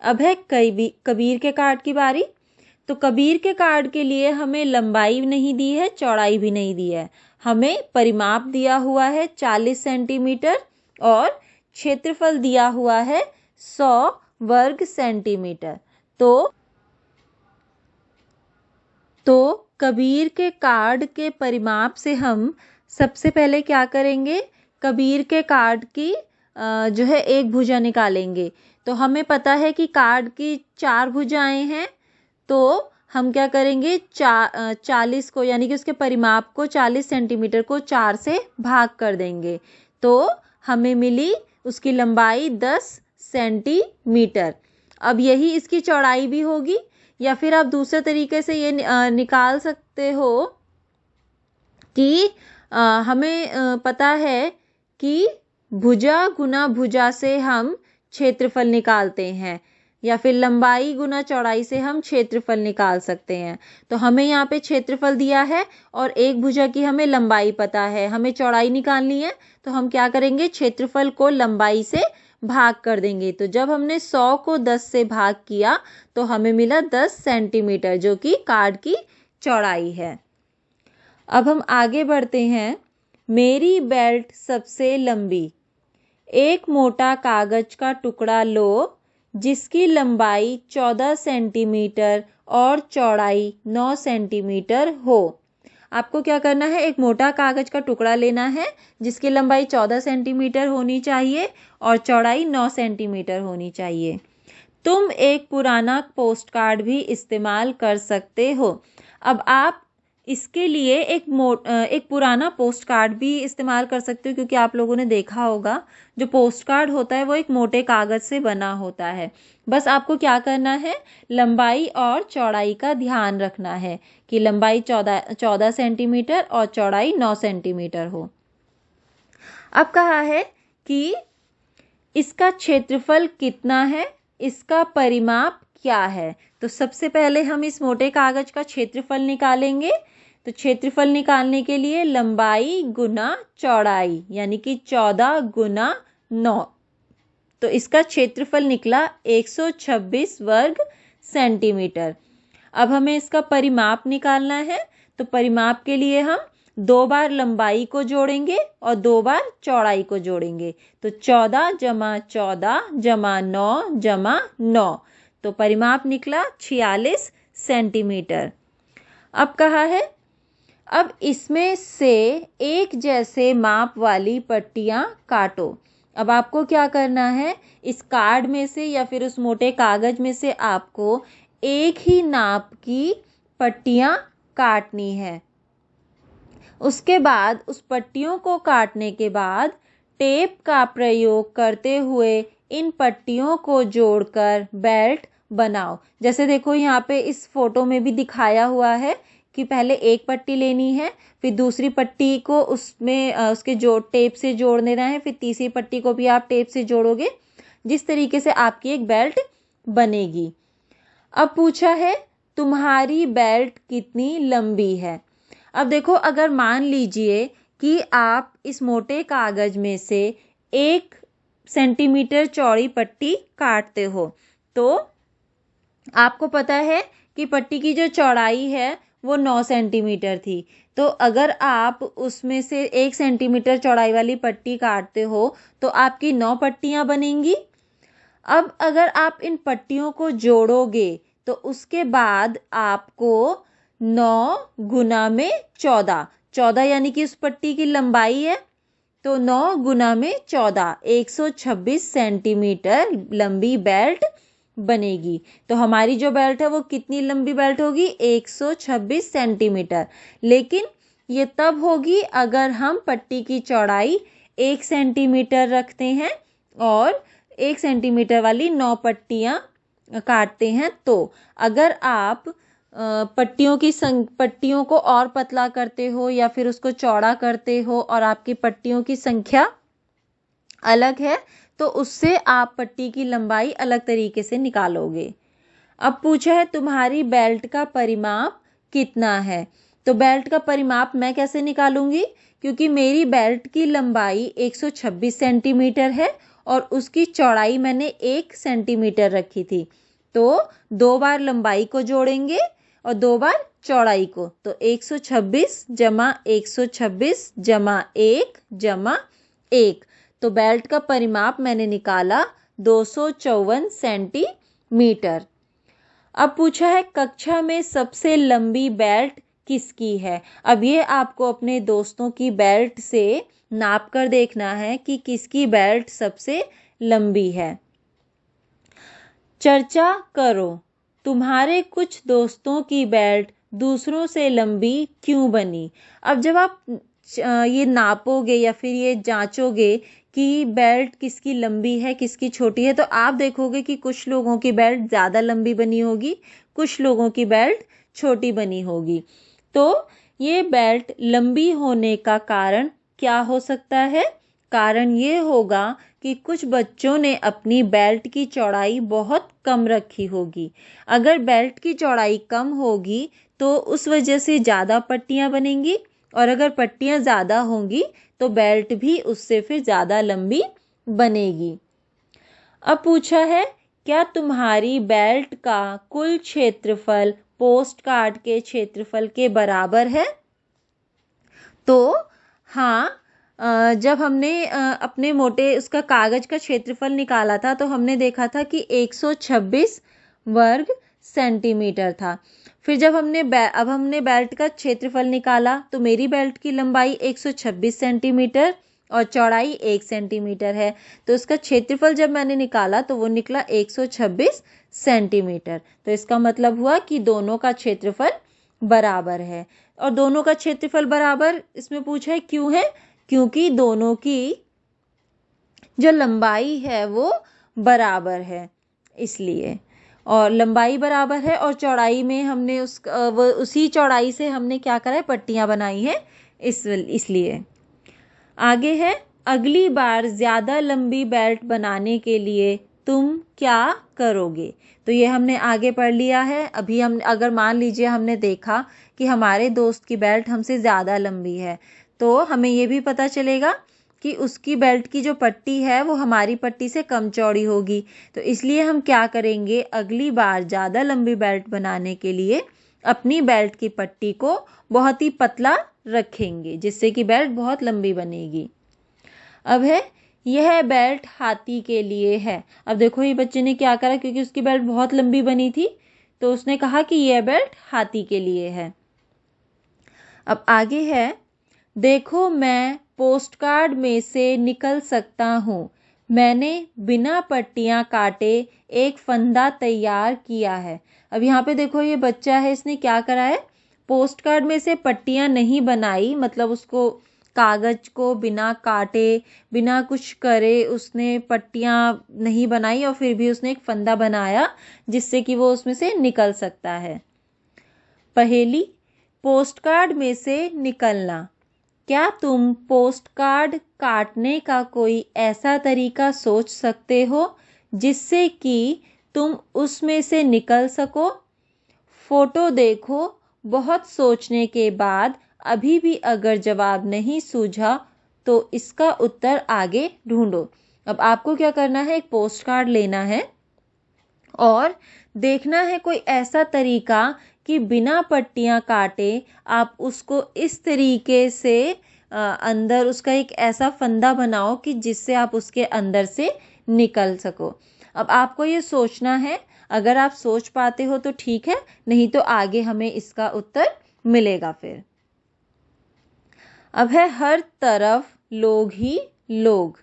अब है कबीर के कार्ड की बारी। तो कबीर के कार्ड के लिए हमें लंबाई नहीं दी है, चौड़ाई भी नहीं दी है, हमें परिमाप दिया हुआ है 40 सेंटीमीटर और क्षेत्रफल दिया हुआ है 100 वर्ग सेंटीमीटर। तो कबीर के कार्ड के परिमाप से हम सबसे पहले क्या करेंगे, कबीर के कार्ड की जो है एक भुजा निकालेंगे। तो हमें पता है कि कार्ड की 4 भुजाएं हैं। तो हम क्या करेंगे, 40 को यानी कि उसके परिमाप को 40 सेंटीमीटर को 4 से भाग कर देंगे। तो हमें मिली उसकी लंबाई 10 सेंटीमीटर। अब यही इसकी चौड़ाई भी होगी, या फिर आप दूसरे तरीके से ये निकाल सकते हो कि हमें पता है कि भुजा गुना भुजा से हम क्षेत्रफल निकालते हैं, या फिर लंबाई गुना चौड़ाई से हम क्षेत्रफल निकाल सकते हैं। तो हमें यहाँ पे क्षेत्रफल दिया है और एक भुजा की हमें लंबाई पता है, हमें चौड़ाई निकालनी है, तो हम क्या करेंगे, क्षेत्रफल को लंबाई से भाग कर देंगे। तो जब हमने 100 को 10 से भाग किया तो हमें मिला 10 सेंटीमीटर, जो कि कार्ड की चौड़ाई है। अब हम आगे बढ़ते हैं। मेरी बेल्ट सबसे लंबी। एक मोटा कागज का टुकड़ा लो जिसकी लंबाई 14 सेंटीमीटर और चौड़ाई 9 सेंटीमीटर हो। आपको क्या करना है, एक मोटा कागज का टुकड़ा लेना है जिसकी लंबाई 14 सेंटीमीटर होनी चाहिए और चौड़ाई 9 सेंटीमीटर होनी चाहिए। तुम एक पुराना पोस्ट कार्ड भी इस्तेमाल कर सकते हो। अब आप इसके लिए एक पुराना पोस्ट कार्ड भी इस्तेमाल कर सकते हो, क्योंकि आप लोगों ने देखा होगा जो पोस्ट कार्ड होता है वो एक मोटे कागज से बना होता है। बस आपको क्या करना है, लंबाई और चौड़ाई का ध्यान रखना है कि लंबाई 14 सेंटीमीटर और चौड़ाई 9 सेंटीमीटर हो। अब कहा है कि इसका क्षेत्रफल कितना है, इसका परिमाप क्या है। तो सबसे पहले हम इस मोटे कागज का क्षेत्रफल निकालेंगे। तो क्षेत्रफल निकालने के लिए लंबाई गुना चौड़ाई, यानी कि 14 गुना 9, तो इसका क्षेत्रफल निकला 126 वर्ग सेंटीमीटर। अब हमें इसका परिमाप निकालना है। तो परिमाप के लिए हम 2 बार लंबाई को जोड़ेंगे और 2 बार चौड़ाई को जोड़ेंगे। तो 14 जमा 14 जमा 9 जमा 9, तो परिमाप निकला 46 सेंटीमीटर। अब कहा है, अब इसमें से एक जैसे माप वाली पट्टियां काटो। अब आपको क्या करना है, इस कार्ड में से या फिर उस मोटे कागज में से आपको एक ही नाप की पट्टियां काटनी है। उसके बाद उस पट्टियों को काटने के बाद टेप का प्रयोग करते हुए इन पट्टियों को जोड़कर बेल्ट बनाओ। जैसे देखो यहाँ पे इस फोटो में भी दिखाया हुआ है कि पहले एक पट्टी लेनी है, फिर दूसरी पट्टी को उसमें उसके टेप से जोड़ देना है, फिर तीसरी पट्टी को भी आप टेप से जोड़ोगे। जिस तरीके से आपकी एक बेल्ट बनेगी। अब पूछा है तुम्हारी बेल्ट कितनी लंबी है। अब देखो, अगर मान लीजिए कि आप इस मोटे कागज में से 1 सेंटीमीटर चौड़ी पट्टी काटते हो, तो आपको पता है कि पट्टी की जो चौड़ाई है वो 9 सेंटीमीटर थी। तो अगर आप उसमें से 1 सेंटीमीटर चौड़ाई वाली पट्टी काटते हो तो आपकी 9 पट्टियां बनेंगी। अब अगर आप इन पट्टियों को जोड़ोगे तो उसके बाद आपको 9 गुना में 14 यानी कि उस पट्टी की लंबाई है, तो 9 गुना में 14 126 सेंटीमीटर लंबी बेल्ट बनेगी। तो हमारी जो बेल्ट है वो कितनी लंबी बेल्ट होगी, 126 सेंटीमीटर। लेकिन ये तब होगी अगर हम पट्टी की चौड़ाई 1 सेंटीमीटर रखते हैं और 1 सेंटीमीटर वाली 9 पट्टियां काटते हैं। तो अगर आप पट्टियों को और पतला करते हो या फिर उसको चौड़ा करते हो और आपकी पट्टियों की संख्या अलग है, तो उससे आप पट्टी की लंबाई अलग तरीके से निकालोगे। अब पूछा है तुम्हारी बेल्ट का परिमाप कितना है। तो बेल्ट का परिमाप मैं कैसे निकालूंगी, क्योंकि मेरी बेल्ट की लंबाई 126 सेंटीमीटर है और उसकी चौड़ाई मैंने 1 सेंटीमीटर रखी थी। तो 2 बार लंबाई को जोड़ेंगे और 2 बार चौड़ाई को, तो 126 जमा 126 जमा 1 जमा 1, तो बेल्ट का परिमाप मैंने निकाला 254 सेंटीमीटर। अब पूछा है कक्षा में सबसे लंबी बेल्ट किसकी है। अब ये आपको अपने दोस्तों की बेल्ट से नाप कर देखना है कि किसकी बेल्ट सबसे लंबी है। चर्चा करो, तुम्हारे कुछ दोस्तों की बेल्ट दूसरों से लंबी क्यों बनी। अब जब आप ये नापोगे या फिर ये जांचोगे कि बेल्ट किसकी लंबी है किसकी छोटी है, तो आप देखोगे कि कुछ लोगों की बेल्ट ज़्यादा लंबी बनी होगी, कुछ लोगों की बेल्ट छोटी बनी होगी। तो ये बेल्ट लंबी होने का कारण क्या हो सकता है? कारण ये होगा कि कुछ बच्चों ने अपनी बेल्ट की चौड़ाई बहुत कम रखी होगी। अगर बेल्ट की चौड़ाई कम होगी तो उस वजह से ज़्यादा पट्टियाँ बनेंगी, और अगर पट्टियाँ ज़्यादा होंगी तो बेल्ट भी उससे फिर ज़्यादा लंबी बनेगी। अब पूछा है, क्या तुम्हारी बेल्ट का कुल क्षेत्रफल पोस्ट कार्ड के क्षेत्रफल के बराबर है? तो हाँ, जब हमने अपने मोटे उसका कागज का क्षेत्रफल निकाला था तो हमने देखा था कि 126 वर्ग सेंटीमीटर था। फिर जब हमने बेल्ट का क्षेत्रफल निकाला तो मेरी बेल्ट की लंबाई 126 सेंटीमीटर और चौड़ाई 1 सेंटीमीटर है, तो उसका क्षेत्रफल जब मैंने निकाला तो वो निकला 126 सेंटीमीटर। तो इसका मतलब हुआ कि दोनों का क्षेत्रफल बराबर है। और दोनों का क्षेत्रफल बराबर इसमें पूछा है क्यों है? क्योंकि दोनों की जो लंबाई है वो बराबर है, इसलिए। और लंबाई बराबर है और चौड़ाई में हमने उसी चौड़ाई से हमने क्या करा है, पट्टियाँ बनाई है, इसलिए। आगे है, अगली बार ज़्यादा लंबी बेल्ट बनाने के लिए तुम क्या करोगे? तो ये हमने आगे पढ़ लिया है। अभी हम अगर मान लीजिए हमने देखा कि हमारे दोस्त की बेल्ट हमसे ज़्यादा लंबी है, तो हमें ये भी पता चलेगा कि उसकी बेल्ट की जो पट्टी है वो हमारी पट्टी से कम चौड़ी होगी। तो इसलिए हम क्या करेंगे, अगली बार ज़्यादा लंबी बेल्ट बनाने के लिए अपनी बेल्ट की पट्टी को बहुत ही पतला रखेंगे, जिससे कि बेल्ट बहुत लंबी बनेगी। अब है, यह बेल्ट हाथी के लिए है। अब देखो ये बच्चे ने क्या करा, क्योंकि उसकी बेल्ट बहुत लंबी बनी थी तो उसने कहा कि यह बेल्ट हाथी के लिए है। अब आगे है, देखो मैं पोस्ट कार्ड में से निकल सकता हूँ। मैंने बिना पट्टियाँ काटे एक फंदा तैयार किया है। अब यहाँ पे देखो ये बच्चा है, इसने क्या करा है, पोस्ट कार्ड में से पट्टियाँ नहीं बनाई, मतलब उसको कागज को बिना काटे बिना कुछ करे उसने पट्टियाँ नहीं बनाई और फिर भी उसने एक फंदा बनाया जिससे कि वो उसमें से निकल सकता है। पहेली, पोस्ट कार्ड में से निकलना। क्या तुम पोस्ट कार्ड काटने का कोई ऐसा तरीका सोच सकते हो जिससे कि तुम उसमें से निकल सको? फोटो देखो, बहुत सोचने के बाद अभी भी अगर जवाब नहीं सूझा तो इसका उत्तर आगे ढूंढो। अब आपको क्या करना है, एक पोस्ट कार्ड लेना है और देखना है कोई ऐसा तरीका कि बिना पट्टियाँ काटे आप उसको इस तरीके से अंदर उसका एक ऐसा फंदा बनाओ कि जिससे आप उसके अंदर से निकल सको। अब आपको ये सोचना है, अगर आप सोच पाते हो तो ठीक है, नहीं तो आगे हमें इसका उत्तर मिलेगा फिर। अब है, हर तरफ लोग ही लोग।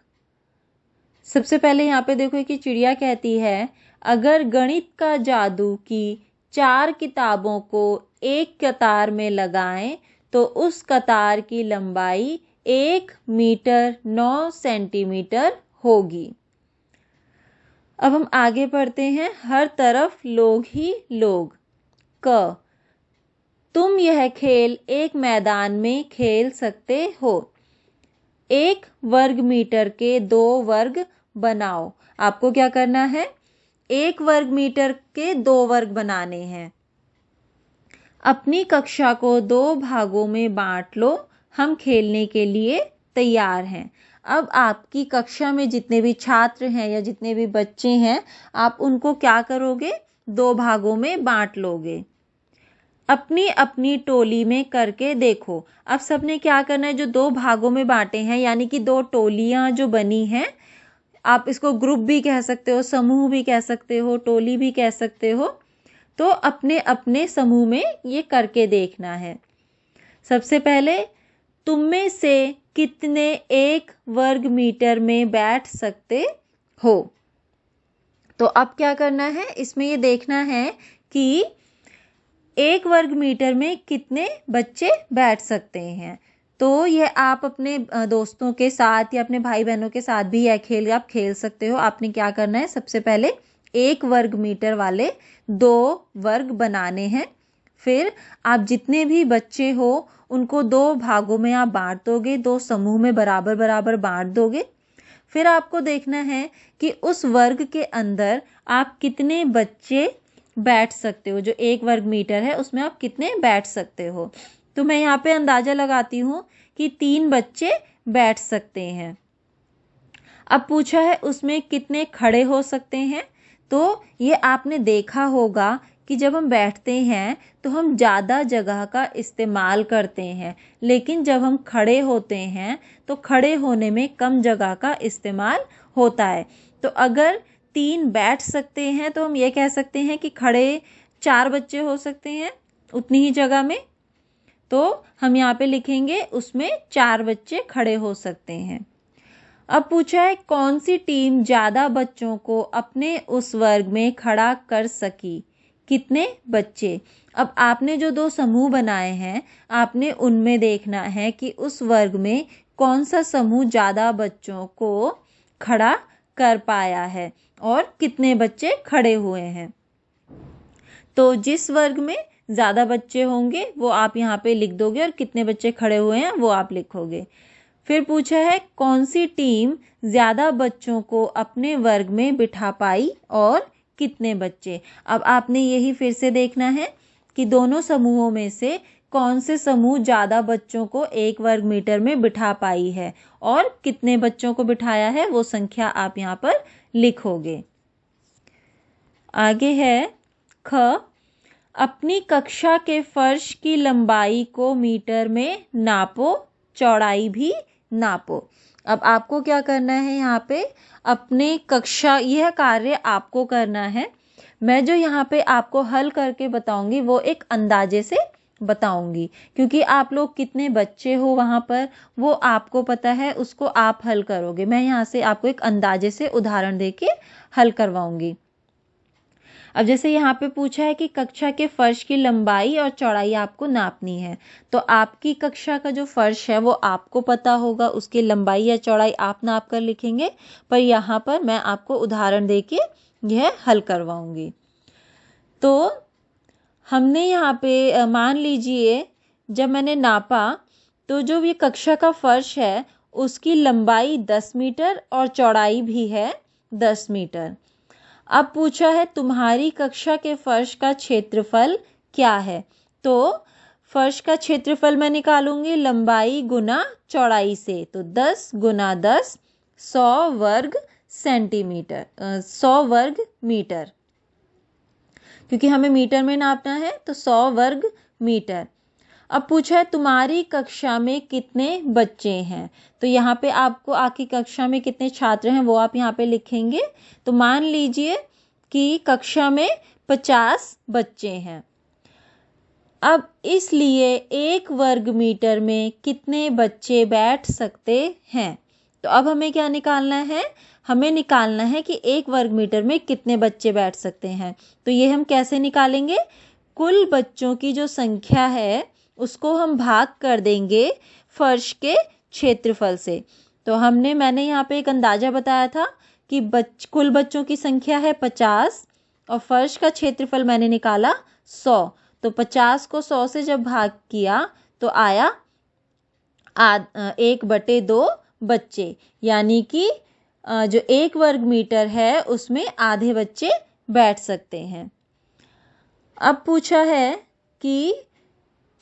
सबसे पहले यहाँ पे देखो कि चिड़िया कहती है, अगर गणित का जादू की 4 किताबों को एक कतार में लगाएं तो उस कतार की लंबाई 1 मीटर 9 सेंटीमीटर होगी। अब हम आगे पढ़ते हैं, हर तरफ लोग ही लोग। क, तुम यह खेल एक मैदान में खेल सकते हो। 1 वर्ग मीटर के 2 वर्ग बनाओ। आपको क्या करना है, 1 वर्ग मीटर के 2 वर्ग बनाने हैं। अपनी कक्षा को 2 भागों में बांट लो, हम खेलने के लिए तैयार हैं। अब आपकी कक्षा में जितने भी छात्र हैं या जितने भी बच्चे हैं, आप उनको क्या करोगे, 2 भागों में बांट लोगे। अपनी अपनी टोली में करके देखो। अब सबने क्या करना है, जो 2 भागों में बांटे हैं, यानी कि 2 टोलियां जो बनी हैं, आप इसको ग्रुप भी कह सकते हो, समूह भी कह सकते हो, टोली भी कह सकते हो। तो अपने अपने समूह में ये करके देखना है। सबसे पहले, तुम में से कितने 1 वर्ग मीटर में बैठ सकते हो? तो अब क्या करना है, इसमें ये देखना है कि 1 वर्ग मीटर में कितने बच्चे बैठ सकते हैं। तो यह आप अपने दोस्तों के साथ या अपने भाई बहनों के साथ भी यह खेल आप खेल सकते हो। आपने क्या करना है, सबसे पहले 1 वर्ग मीटर वाले 2 वर्ग बनाने हैं। फिर आप जितने भी बच्चे हो उनको 2 भागों में आप बांट दोगे, 2 समूह में बराबर बराबर बांट दोगे। फिर आपको देखना है कि उस वर्ग के अंदर आप कितने बच्चे बैठ सकते हो। जो 1 वर्ग मीटर है उसमें आप कितने बैठ सकते हो। तो मैं यहाँ पे अंदाजा लगाती हूँ कि 3 बच्चे बैठ सकते हैं। अब पूछा है उसमें कितने खड़े हो सकते हैं। तो ये आपने देखा होगा कि जब हम बैठते हैं तो हम ज़्यादा जगह का इस्तेमाल करते हैं, लेकिन जब हम खड़े होते हैं तो खड़े होने में कम जगह का इस्तेमाल होता है। तो अगर 3 बैठ सकते हैं तो हम ये कह सकते हैं कि खड़े 4 बच्चे हो सकते हैं उतनी ही जगह में। तो हम यहाँ पे लिखेंगे उसमें 4 बच्चे खड़े हो सकते हैं। अब पूछा है कौन सी टीम ज़्यादा बच्चों को अपने उस वर्ग में खड़ा कर सकी, कितने बच्चे। अब आपने जो 2 समूह बनाए हैं आपने उनमें देखना है कि उस वर्ग में कौन सा समूह ज़्यादा बच्चों को खड़ा कर पाया है और कितने बच्चे खड़े हुए हैं। तो जिस वर्ग में ज़्यादा बच्चे होंगे वो आप यहाँ पे लिख दोगे और कितने बच्चे खड़े हुए हैं वो आप लिखोगे। फिर पूछा है कौन सी टीम ज़्यादा बच्चों को अपने वर्ग में बिठा पाई और कितने बच्चे। अब आपने यही फिर से देखना है कि दोनों समूहों में से कौन से समूह ज़्यादा बच्चों को 1 वर्ग मीटर में बिठा पाई है और कितने बच्चों को बिठाया है, वो संख्या आप यहाँ पर लिखोगे। आगे है ख, अपनी कक्षा के फर्श की लंबाई को मीटर में नापो, चौड़ाई भी नापो। अब आपको क्या करना है, यहाँ पे अपने कक्षा, यह कार्य आपको करना है। मैं जो यहाँ पे आपको हल करके बताऊंगी वो एक अंदाजे से बताऊंगी, क्योंकि आप लोग कितने बच्चे हो वहाँ पर वो आपको पता है, उसको आप हल करोगे। मैं यहाँ से आपको एक अंदाजे से उदाहरण देके हल करवाऊंगी। अब जैसे यहाँ पे पूछा है कि कक्षा के फर्श की लंबाई और चौड़ाई आपको नापनी है, तो आपकी कक्षा का जो फर्श है वो आपको पता होगा, उसकी लंबाई या चौड़ाई आप नाप कर लिखेंगे। पर यहाँ पर मैं आपको उदाहरण देके यह हल करवाऊंगी। तो हमने यहाँ पे मान लीजिए जब मैंने नापा तो जो ये कक्षा का फर्श है उसकी लंबाई 10 मीटर और चौड़ाई भी है 10 मीटर। अब पूछा है तुम्हारी कक्षा के फर्श का क्षेत्रफल क्या है। तो फर्श का क्षेत्रफल मैं निकालूंगी लंबाई गुना चौड़ाई से। तो 10 गुना 10 100 वर्ग सेंटीमीटर, 100 वर्ग मीटर, क्योंकि हमें मीटर में नापना है तो 100 वर्ग मीटर। अब पूछा है तुम्हारी कक्षा में कितने बच्चे हैं। तो यहाँ पे आपको आपकी कक्षा में कितने छात्र हैं वो आप यहाँ पे लिखेंगे। तो मान लीजिए कि कक्षा में 50 बच्चे हैं। अब इसलिए 1 वर्ग मीटर में कितने बच्चे बैठ सकते हैं। तो अब हमें क्या निकालना है, हमें निकालना है कि 1 वर्ग मीटर में कितने बच्चे बैठ सकते हैं। तो ये हम कैसे निकालेंगे, कुल बच्चों की जो संख्या है उसको हम भाग कर देंगे फर्श के क्षेत्रफल से। तो मैंने यहाँ पे एक अंदाजा बताया था कि कुल बच्चों की संख्या है 50 और फर्श का क्षेत्रफल मैंने निकाला 100। तो 50 को 100 से जब भाग किया तो आया 1/2 बच्चे, यानी कि जो 1 वर्ग मीटर है उसमें आधे बच्चे बैठ सकते हैं। अब पूछा है कि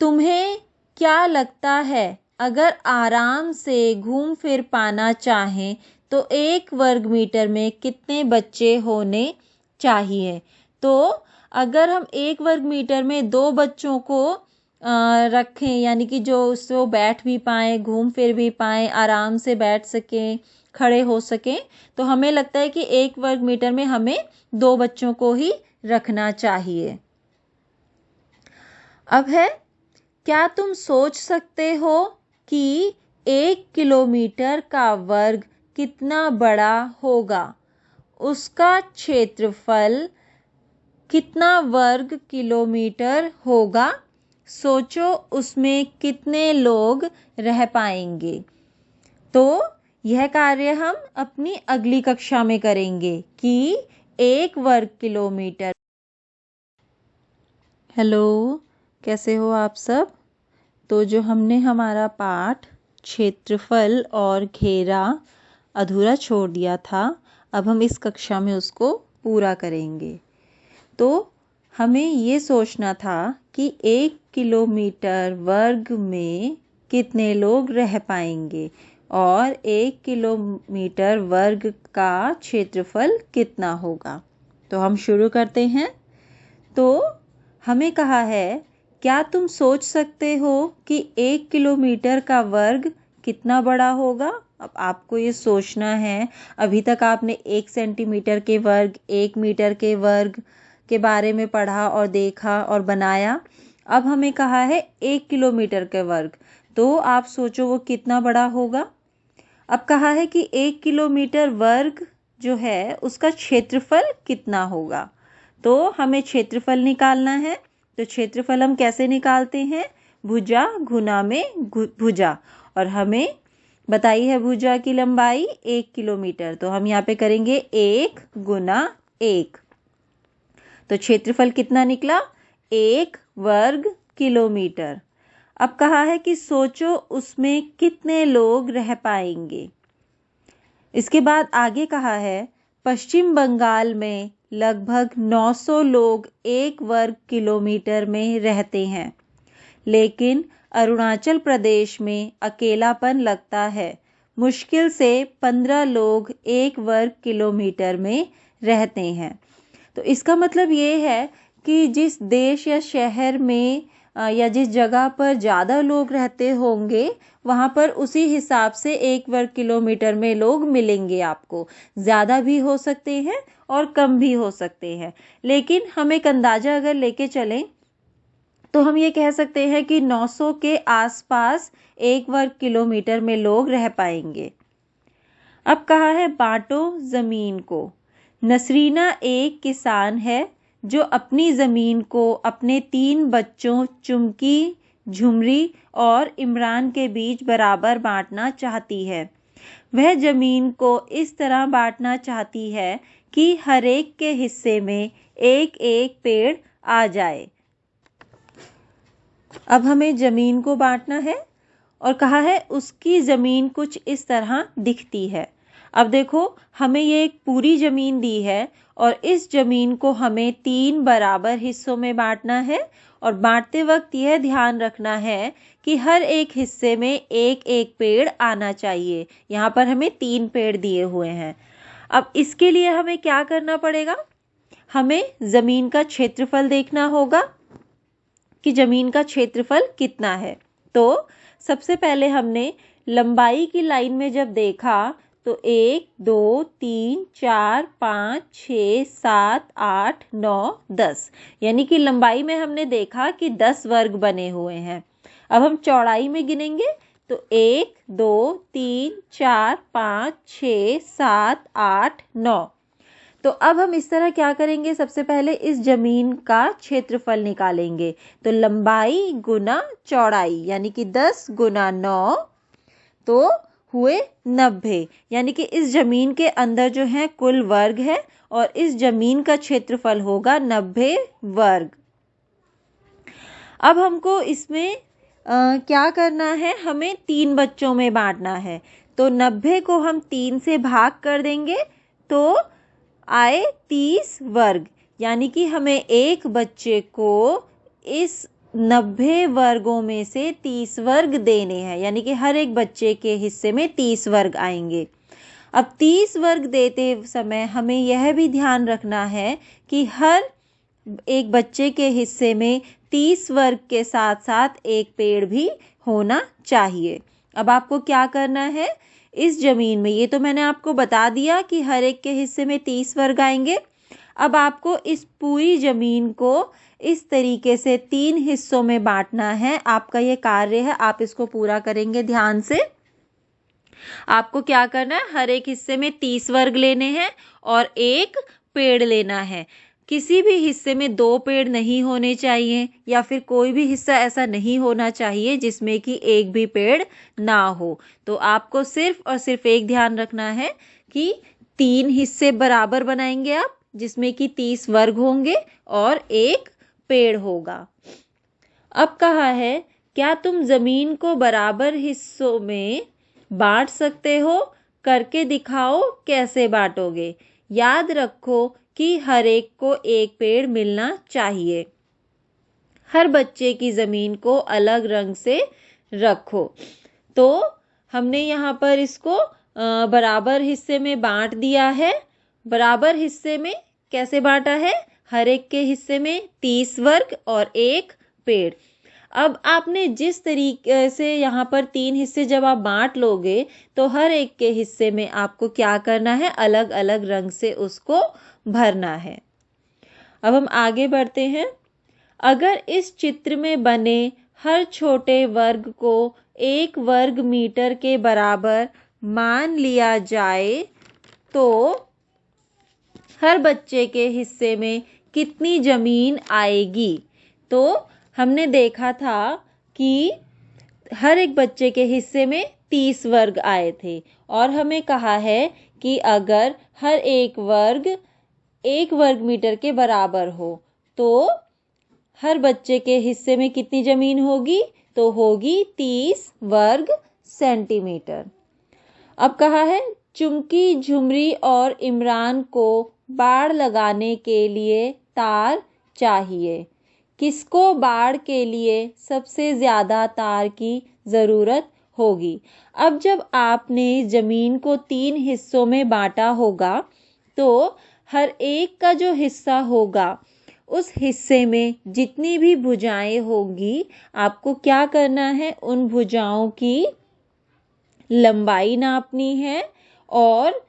तुम्हें क्या लगता है अगर आराम से घूम फिर पाना चाहें तो 1 वर्ग मीटर में कितने बच्चे होने चाहिए। तो अगर हम 1 वर्ग मीटर में 2 बच्चों को रखें, यानी कि जो उसको बैठ भी पाएँ, घूम फिर भी पाएँ, आराम से बैठ सकें, खड़े हो सकें, तो हमें लगता है कि 1 वर्ग मीटर में हमें 2 बच्चों को ही रखना चाहिए। अब है, क्या तुम सोच सकते हो कि 1 किलोमीटर का वर्ग कितना बड़ा होगा, उसका क्षेत्रफल कितना वर्ग किलोमीटर होगा। सोचो उसमें कितने लोग रह पाएंगे। तो यह कार्य हम अपनी अगली कक्षा में करेंगे कि 1 वर्ग किलोमीटर। हेलो, कैसे हो आप सब? तो जो हमने हमारा पाठ क्षेत्रफल और घेरा अधूरा छोड़ दिया था, अब हम इस कक्षा में उसको पूरा करेंगे। तो हमें ये सोचना था कि 1 किलोमीटर वर्ग में कितने लोग रह पाएंगे और 1 किलोमीटर वर्ग का क्षेत्रफल कितना होगा। तो हम शुरू करते हैं। तो हमें कहा है, क्या तुम सोच सकते हो कि 1 किलोमीटर का वर्ग कितना बड़ा होगा? अब आपको ये सोचना है। अभी तक आपने 1 सेंटीमीटर के वर्ग, 1 मीटर के वर्ग के बारे में पढ़ा और देखा और बनाया। अब हमें कहा है 1 किलोमीटर के वर्ग, तो आप सोचो वो कितना बड़ा होगा। अब कहा है कि 1 किलोमीटर वर्ग जो है उसका क्षेत्रफल कितना होगा। तो हमें क्षेत्रफल निकालना है। तो क्षेत्रफल हम कैसे निकालते हैं? भुजा गुना में भुजा, और हमें बताई है भुजा की लंबाई 1 किलोमीटर। तो हम यहाँ पे करेंगे 1 गुना 1। तो क्षेत्रफल कितना निकला? 1 वर्ग किलोमीटर। अब कहा है कि सोचो उसमें कितने लोग रह पाएंगे। इसके बाद आगे कहा है, पश्चिम बंगाल में लगभग 900 लोग 1 वर्ग किलोमीटर में रहते हैं, लेकिन अरुणाचल प्रदेश में अकेलापन लगता है। मुश्किल से 15 लोग 1 वर्ग किलोमीटर में रहते हैं। तो इसका मतलब ये है कि जिस देश या शहर में या जिस जगह पर ज़्यादा लोग रहते होंगे, वहाँ पर उसी हिसाब से 1 वर्ग किलोमीटर में लोग मिलेंगे आपको। ज़्यादा भी हो सकते हैं और कम भी हो सकते हैं, लेकिन हम एक अंदाज़ा अगर लेके चलें तो हम ये कह सकते हैं कि 900 के आसपास 1 वर्ग किलोमीटर में लोग रह पाएंगे। अब कहा है, बांटो ज़मीन को। नसरीना एक किसान है जो अपनी ज़मीन को अपने 3 बच्चों चुमकी, झुमरी और इमरान के बीच बराबर बांटना चाहती है। वह ज़मीन को इस तरह बांटना चाहती है कि हर एक के हिस्से में एक एक पेड़ आ जाए। अब हमें ज़मीन को बांटना है और कहा है उसकी ज़मीन कुछ इस तरह दिखती है। अब देखो, हमें ये एक पूरी ज़मीन दी है और इस ज़मीन को हमें 3 बराबर हिस्सों में बांटना है, और बांटते वक्त यह ध्यान रखना है कि हर एक हिस्से में एक एक पेड़ आना चाहिए। यहाँ पर हमें 3 पेड़ दिए हुए हैं। अब इसके लिए हमें क्या करना पड़ेगा? हमें ज़मीन का क्षेत्रफल देखना होगा कि ज़मीन का क्षेत्रफल कितना है। तो सबसे पहले हमने लंबाई की लाइन में जब देखा तो 1, 2, 3, 4, 5, 6, 7, 8, 9, 10, यानी कि लंबाई में हमने देखा कि 10 वर्ग बने हुए हैं। अब हम चौड़ाई में गिनेंगे तो 1, 2, 3, 4, 5, 6, 7, 8, 9। तो अब हम इस तरह क्या करेंगे? सबसे पहले इस जमीन का क्षेत्रफल निकालेंगे। तो लंबाई गुना चौड़ाई, यानी कि 10 गुना 9 तो हुए 90, यानी कि इस जमीन के अंदर जो है कुल वर्ग है और इस जमीन का क्षेत्रफल होगा 90 वर्ग। अब हमको इसमें क्या करना है? हमें 3 बच्चों में बांटना है। तो 90 को हम 3 से भाग कर देंगे तो आए 30 वर्ग, यानी कि हमें एक बच्चे को इस 90 वर्गों में से 30 वर्ग देने हैं, यानी कि हर एक बच्चे के हिस्से में 30 वर्ग आएंगे। अब 30 वर्ग देते समय हमें यह भी ध्यान रखना है कि हर एक बच्चे के हिस्से में 30 वर्ग के साथ साथ एक पेड़ भी होना चाहिए। अब आपको क्या करना है? इस जमीन में, ये तो मैंने आपको बता दिया कि हर एक के हिस्से में 30 वर्ग आएंगे। अब आपको इस पूरी जमीन को इस तरीके से 3 हिस्सों में बांटना है। आपका ये कार्य है, आप इसको पूरा करेंगे ध्यान से। आपको क्या करना है? हर एक हिस्से में 30 वर्ग लेने हैं और एक पेड़ लेना है। किसी भी हिस्से में 2 पेड़ नहीं होने चाहिए या फिर कोई भी हिस्सा ऐसा नहीं होना चाहिए जिसमें कि एक भी पेड़ ना हो। तो आपको सिर्फ और सिर्फ एक ध्यान रखना है कि 3 हिस्से बराबर बनाएंगे आप, जिसमें कि 30 वर्ग होंगे और एक पेड़ होगा। अब कहा है, क्या तुम जमीन को बराबर हिस्सों में बांट सकते हो? करके दिखाओ, कैसे बांटोगे? याद रखो कि हर एक को एक पेड़ मिलना चाहिए। हर बच्चे की जमीन को अलग रंग से रखो। तो हमने यहाँ पर इसको बराबर हिस्से में बांट दिया है। बराबर हिस्से में कैसे बांटा है? हर एक के हिस्से में 30 वर्ग और एक पेड़। अब आपने जिस तरीके से यहाँ पर 3 हिस्से जब आप बांट लोगे तो हर एक के हिस्से में आपको क्या करना है? अलग अलग रंग से उसको भरना है। अब हम आगे बढ़ते हैं। अगर इस चित्र में बने हर छोटे वर्ग को 1 वर्ग मीटर के बराबर मान लिया जाए तो हर बच्चे के हिस्से में कितनी जमीन आएगी? तो हमने देखा था कि हर एक बच्चे के हिस्से में 30 वर्ग आए थे और हमें कहा है कि अगर हर एक वर्ग 1 वर्ग मीटर के बराबर हो तो हर बच्चे के हिस्से में कितनी जमीन होगी? तो होगी 30 वर्ग सेंटीमीटर। अब कहा है, चुमकी, झुमरी और इमरान को बाड़ लगाने के लिए तार चाहिए। किसको बाड़ के लिए सबसे ज़्यादा तार की ज़रूरत होगी? अब जब आपने ज़मीन को 3 हिस्सों में बांटा होगा तो हर एक का जो हिस्सा होगा उस हिस्से में जितनी भी भुजाएं होंगी आपको क्या करना है? उन भुजाओं की लंबाई नापनी है और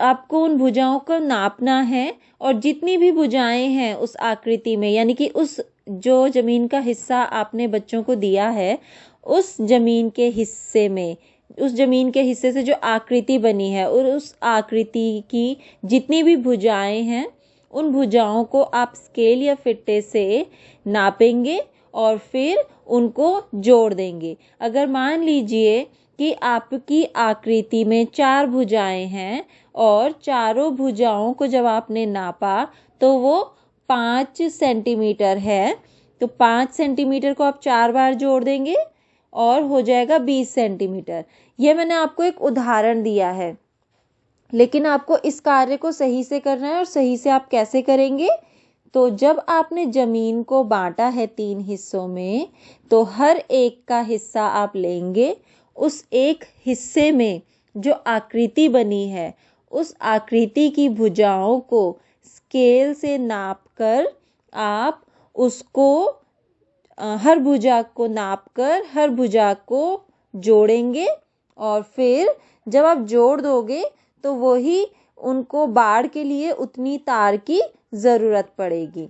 आपको उन भुजाओं को नापना है और जितनी भी भुजाएं हैं उस आकृति में, यानी कि उस जो जमीन का हिस्सा आपने बच्चों को दिया है उस जमीन के हिस्से में, उस जमीन के हिस्से से जो आकृति बनी है और उस आकृति की जितनी भी भुजाएं हैं उन भुजाओं को आप स्केल या फिट्टे से नापेंगे और फिर उनको जोड़ देंगे। अगर मान लीजिए कि आपकी आकृति में 4 भुजाएं हैं और चारों भुजाओं को जब आपने नापा तो वो 5 सेंटीमीटर है, तो 5 सेंटीमीटर को आप 4 बार जोड़ देंगे और हो जाएगा 20 सेंटीमीटर। ये मैंने आपको एक उदाहरण दिया है, लेकिन आपको इस कार्य को सही से करना है। और सही से आप कैसे करेंगे? तो जब आपने जमीन को बांटा है 3 हिस्सों में तो हर एक का हिस्सा आप लेंगे, उस एक हिस्से में जो आकृति बनी है उस आकृति की भुजाओं को स्केल से नापकर आप उसको हर भुजा को नापकर हर भुजा को जोड़ेंगे और फिर जब आप जोड़ दोगे तो वही उनको बाड़ के लिए उतनी तार की ज़रूरत पड़ेगी।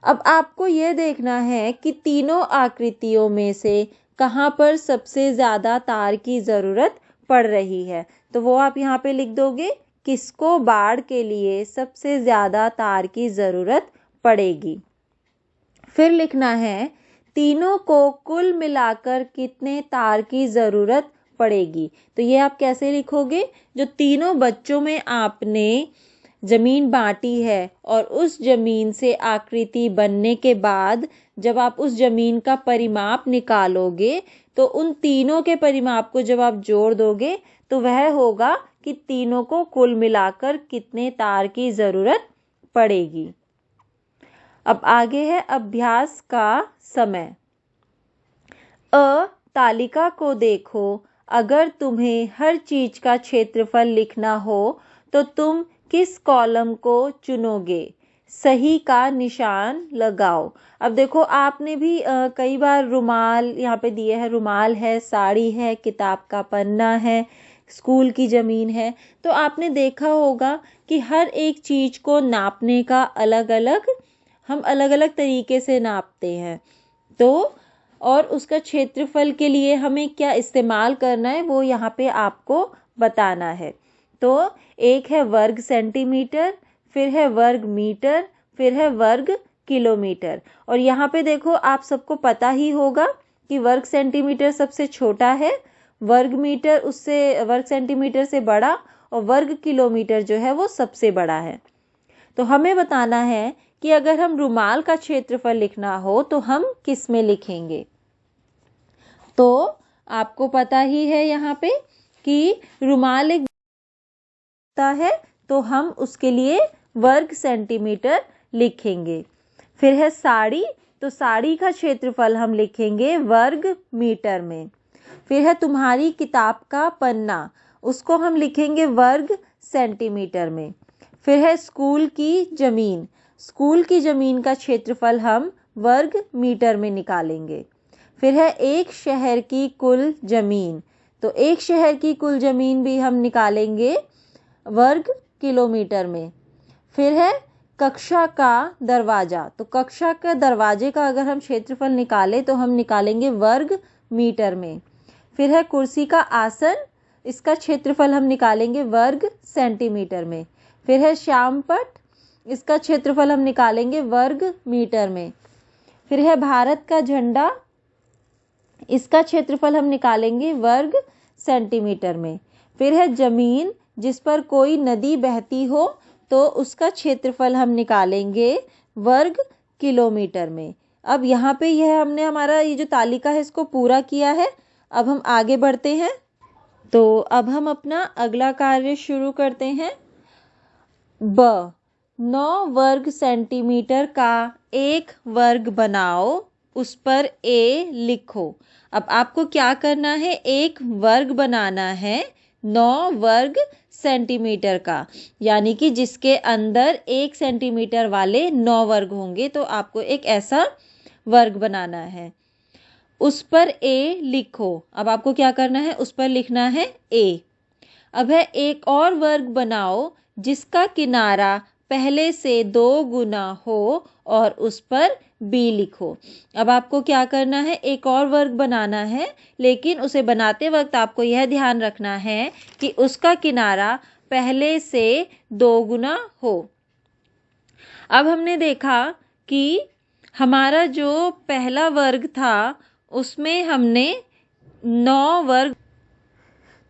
अब आपको ये देखना है कि तीनों आकृतियों में से कहाँ पर सबसे ज़्यादा तार की ज़रूरत पड़ रही है, तो वो आप यहाँ पे लिख दोगे, किसको बाड़ के लिए सबसे ज़्यादा तार की ज़रूरत पड़ेगी। फिर लिखना है, तीनों को कुल मिलाकर कितने तार की ज़रूरत पड़ेगी। तो ये आप कैसे लिखोगे? जो तीनों बच्चों में आपने जमीन बांटी है और उस जमीन से आकृति बनने के बाद जब आप उस जमीन का परिमाप निकालोगे तो उन तीनों के परिमाप को जब आप जोड़ दोगे तो वह होगा कि तीनों को कुल मिलाकर कितने तार की ज़रूरत पड़ेगी। अब आगे है अभ्यास का समय। तालिका को देखो। अगर तुम्हें हर चीज का क्षेत्रफल लिखना हो तो तुम किस कॉलम को चुनोगे? सही का निशान लगाओ। अब देखो आपने भी कई बार रुमाल यहाँ पे दिए है, रुमाल है, साड़ी है, किताब का पन्ना है, स्कूल की ज़मीन है, तो आपने देखा होगा कि हर एक चीज़ को नापने का हम अलग अलग तरीके से नापते हैं। तो और उसका क्षेत्रफल के लिए हमें क्या इस्तेमाल करना है वो यहाँ पे आपको बताना है। तो एक है वर्ग सेंटीमीटर, फिर है वर्ग मीटर, फिर है वर्ग किलोमीटर। और यहाँ पे देखो आप सबको पता ही होगा कि वर्ग सेंटीमीटर सबसे छोटा है, वर्ग मीटर उससे वर्ग सेंटीमीटर से बड़ा और वर्ग किलोमीटर जो है वो सबसे बड़ा है। तो हमें बताना है कि अगर हम रुमाल का क्षेत्रफल लिखना हो तो हम किस में लिखेंगे। तो आपको पता ही है यहाँ पे कि रुमाल एक है तो हम उसके लिए वर्ग सेंटीमीटर लिखेंगे। फिर है साड़ी, तो साड़ी का क्षेत्रफल हम लिखेंगे वर्ग मीटर में। फिर है तुम्हारी किताब का पन्ना, उसको हम लिखेंगे वर्ग सेंटीमीटर में। फिर है स्कूल की जमीन, स्कूल की जमीन का क्षेत्रफल हम वर्ग मीटर में निकालेंगे। फिर है एक शहर की कुल जमीन, तो एक शहर की कुल जमीन भी हम निकालेंगे वर्ग किलोमीटर में। फिर है कक्षा का दरवाजा, तो कक्षा के दरवाजे का अगर हम क्षेत्रफल निकालें तो हम निकालेंगे वर्ग मीटर में। फिर है कुर्सी का आसन, इसका क्षेत्रफल हम निकालेंगे वर्ग सेंटीमीटर में। फिर है श्यामपट्ट, इसका क्षेत्रफल हम निकालेंगे वर्ग मीटर में। फिर है भारत का झंडा, इसका क्षेत्रफल हम निकालेंगे वर्ग सेंटीमीटर में। फिर है जमीन जिस पर कोई नदी बहती हो तो उसका क्षेत्रफल हम निकालेंगे वर्ग किलोमीटर में। अब यहाँ पे यह हमने हमारा ये जो तालिका है इसको पूरा किया है। अब हम आगे बढ़ते हैं। तो अब हम अपना अगला कार्य शुरू करते हैं। 9 वर्ग सेंटीमीटर का एक वर्ग बनाओ, उस पर A लिखो। अब आपको क्या करना है, एक वर्ग बनाना है 9 वर्ग सेंटीमीटर का, यानी कि जिसके अंदर 1 सेंटीमीटर वाले 9 वर्ग होंगे। तो आपको एक ऐसा वर्ग बनाना है, उस पर A लिखो। अब आपको क्या करना है, उस पर लिखना है A। अब है एक और वर्ग बनाओ जिसका किनारा पहले से 2 गुना हो और उस पर B लिखो। अब आपको क्या करना है, एक और वर्ग बनाना है, लेकिन उसे बनाते वक्त आपको यह ध्यान रखना है कि उसका किनारा पहले से 2 गुना हो। अब हमने देखा कि हमारा जो पहला वर्ग था उसमें हमने 9 वर्ग,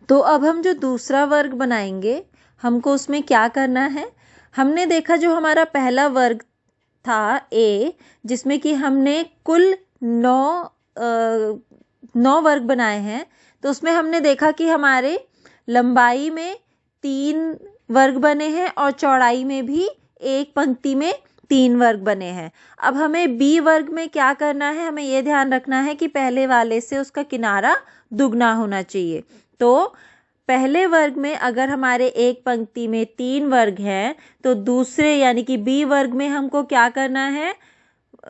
तो अब हम जो दूसरा वर्ग बनाएंगे हमको उसमें क्या करना है। हमने देखा जो हमारा पहला वर्ग था A, जिसमें कि हमने कुल 9 वर्ग बनाए हैं। तो उसमें हमने देखा कि हमारे लंबाई में 3 वर्ग बने हैं और चौड़ाई में भी एक पंक्ति में 3 वर्ग बने हैं। अब हमें B वर्ग में क्या करना है, हमें यह ध्यान रखना है कि पहले वाले से उसका किनारा दुगना होना चाहिए। तो पहले वर्ग में अगर हमारे एक पंक्ति में 3 वर्ग हैं तो दूसरे यानी कि B वर्ग में हमको क्या करना है,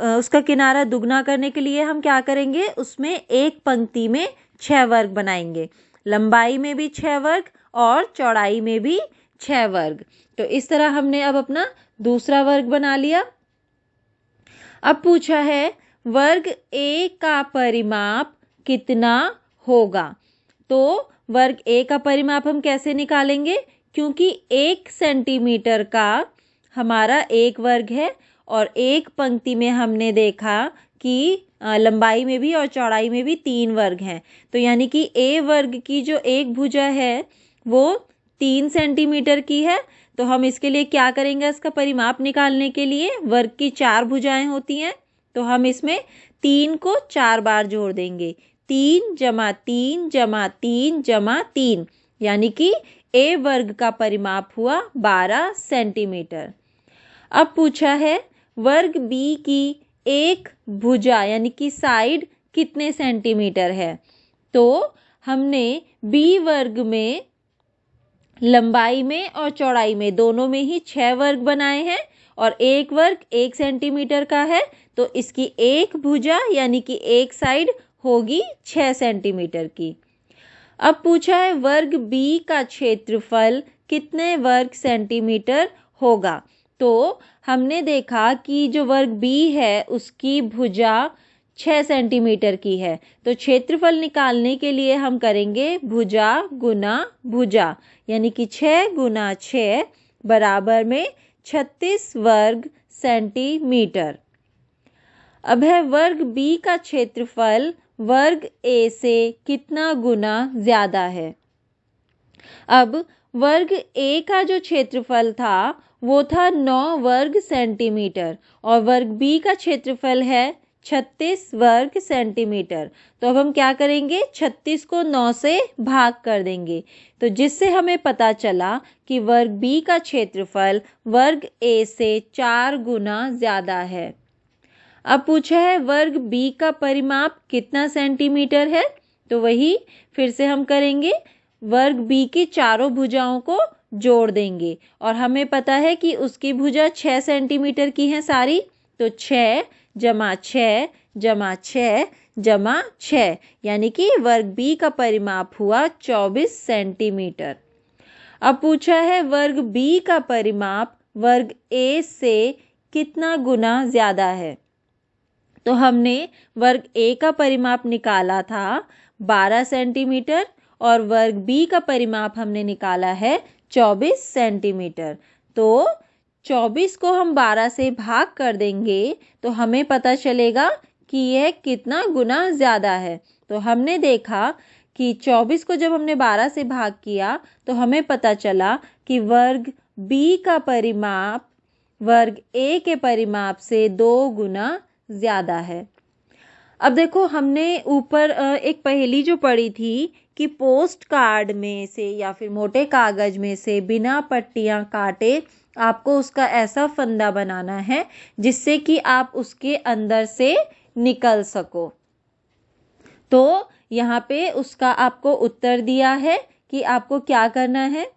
उसका किनारा दुगना करने के लिए हम क्या करेंगे, उसमें एक पंक्ति में 6 वर्ग बनाएंगे। लंबाई में भी 6 वर्ग और चौड़ाई में भी 6 वर्ग। तो इस तरह हमने अब अपना दूसरा वर्ग बना लिया। अब पूछा है वर्ग A का परिमाप कितना होगा। तो वर्ग A का परिमाप हम कैसे निकालेंगे, क्योंकि 1 सेंटीमीटर का हमारा एक वर्ग है और एक पंक्ति में हमने देखा कि लंबाई में भी और चौड़ाई में भी 3 वर्ग हैं। तो यानी कि A वर्ग की जो एक भुजा है वो 3 सेंटीमीटर की है। तो हम इसके लिए क्या करेंगे, इसका परिमाप निकालने के लिए वर्ग की 4 भुजाएं होती हैं, तो हम इसमें 3 को 4 बार जोड़ देंगे। 3 + 3 + 3 + 3, यानी कि A वर्ग का परिमाप हुआ 12 सेंटीमीटर। अब पूछा है वर्ग B की एक भुजा यानी कि साइड कितने सेंटीमीटर है। तो हमने B वर्ग में लंबाई में और चौड़ाई में दोनों में ही 6 वर्ग बनाए हैं और एक वर्ग 1 सेंटीमीटर का है। तो इसकी एक भुजा यानी कि एक साइड होगी 6 सेंटीमीटर की। अब पूछा है वर्ग B का क्षेत्रफल कितने वर्ग सेंटीमीटर होगा। तो हमने देखा कि जो वर्ग B है उसकी भुजा 6 सेंटीमीटर की है। तो क्षेत्रफल निकालने के लिए हम करेंगे भुजा गुना भुजा, यानी कि 6 × 6 बराबर में 36 वर्ग सेंटीमीटर। अब है वर्ग बी का क्षेत्रफल वर्ग ए से कितना गुना ज्यादा है। अब वर्ग ए का जो क्षेत्रफल था वो था 9 वर्ग सेंटीमीटर और वर्ग बी का क्षेत्रफल है 36 वर्ग सेंटीमीटर। तो अब हम क्या करेंगे, 36 को 9 से भाग कर देंगे, तो जिससे हमें पता चला कि वर्ग बी का क्षेत्रफल वर्ग ए से 4 गुना ज्यादा है। अब पूछा है वर्ग बी का परिमाप कितना सेंटीमीटर है, तो वही फिर से हम करेंगे, वर्ग बी की चारों भुजाओं को जोड़ देंगे और हमें पता है कि उसकी भुजा 6 सेंटीमीटर की है सारी, तो 6 जमा 6 जमा 6 जमा 6 यानी कि वर्ग बी का परिमाप हुआ 24 सेंटीमीटर। अब पूछा है वर्ग बी का परिमाप वर्ग ए से कितना गुना ज्यादा है। तो हमने वर्ग ए का परिमाप निकाला था 12 सेंटीमीटर और वर्ग बी का परिमाप हमने निकाला है 24 सेंटीमीटर। तो 24 को हम 12 से भाग कर देंगे तो हमें पता चलेगा कि यह कितना गुना ज़्यादा है। तो हमने देखा कि 24 को जब हमने 12 से भाग किया तो हमें पता चला कि वर्ग बी का परिमाप वर्ग ए के परिमाप से 2 गुना ज़्यादा है। अब देखो हमने ऊपर एक पहेली जो पढ़ी थी कि पोस्ट कार्ड में से या फिर मोटे कागज में से बिना पट्टियां काटे आपको उसका ऐसा फंदा बनाना है जिससे कि आप उसके अंदर से निकल सको। तो यहाँ पे उसका आपको उत्तर दिया है कि आपको क्या करना है।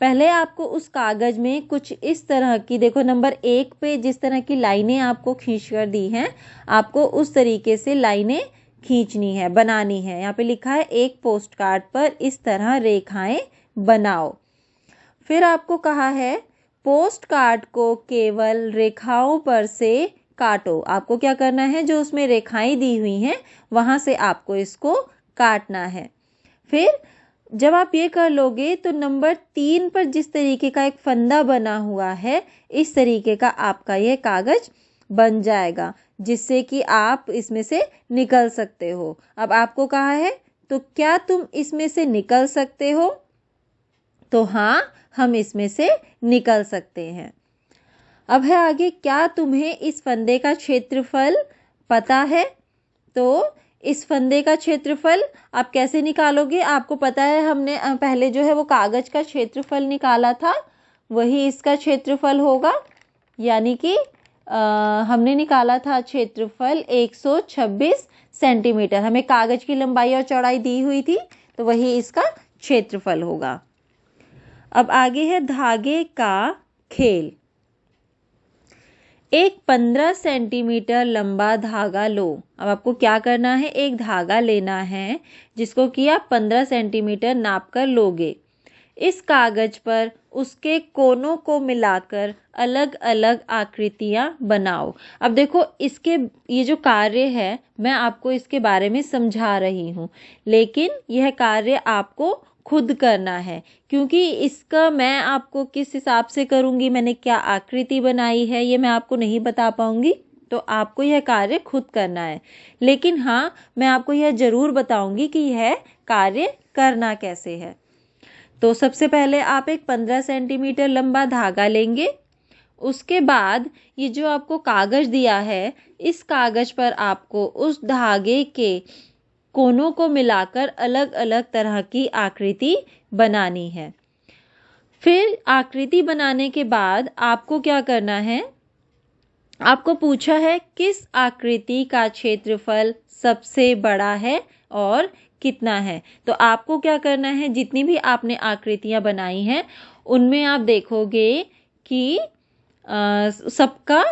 पहले आपको उस कागज में कुछ इस तरह की, देखो नंबर 1 पे जिस तरह की लाइनें आपको खींच कर दी हैं, आपको उस तरीके से लाइनें खींचनी है, बनानी है। यहाँ पे लिखा है एक पोस्ट कार्ड पर इस तरह रेखाएं बनाओ। फिर आपको कहा है पोस्ट कार्ड को केवल रेखाओं पर से काटो। आपको क्या करना है, जो उसमें रेखाएं दी हुई हैं वहां से आपको इसको काटना है। फिर जब आप ये कर लोगे तो नंबर 3 पर जिस तरीके का एक फंदा बना हुआ है इस तरीके का आपका ये कागज बन जाएगा जिससे कि आप इसमें से निकल सकते हो। अब आपको कहा है तो क्या तुम इसमें से निकल सकते हो, तो हाँ हम इसमें से निकल सकते हैं। अब है आगे, क्या तुम्हें इस फंदे का क्षेत्रफल पता है। तो इस फंदे का क्षेत्रफल आप कैसे निकालोगे, आपको पता है हमने पहले जो है वो कागज का क्षेत्रफल निकाला था, वही इसका क्षेत्रफल होगा। यानी कि हमने निकाला था क्षेत्रफल 126 सेंटीमीटर। हमें कागज की लंबाई और चौड़ाई दी हुई थी तो वही इसका क्षेत्रफल होगा। अब आगे है धागे का खेल। एक 15 सेंटीमीटर लंबा धागा लो। अब आपको क्या करना है, एक धागा लेना है जिसको कि आप 15 सेंटीमीटर नाप कर लोगे। इस कागज पर उसके कोनों को मिलाकर अलग अलग आकृतियां बनाओ। अब देखो इसके ये जो कार्य है मैं आपको इसके बारे में समझा रही हूँ, लेकिन यह कार्य आपको खुद करना है क्योंकि इसका मैं आपको किस हिसाब से करूँगी, मैंने क्या आकृति बनाई है ये मैं आपको नहीं बता पाऊँगी। तो आपको यह कार्य खुद करना है, लेकिन हाँ मैं आपको यह ज़रूर बताऊँगी कि यह कार्य करना कैसे है। तो सबसे पहले आप एक 15 सेंटीमीटर लंबा धागा लेंगे। उसके बाद ये जो आपको कागज दिया है इस कागज पर आपको उस धागे के कोनों को मिलाकर अलग अलग तरह की आकृति बनानी है। फिर आकृति बनाने के बाद आपको क्या करना है, आपको पूछा है किस आकृति का क्षेत्रफल सबसे बड़ा है और कितना है। तो आपको क्या करना है, जितनी भी आपने आकृतियां बनाई हैं उनमें आप देखोगे कि सबका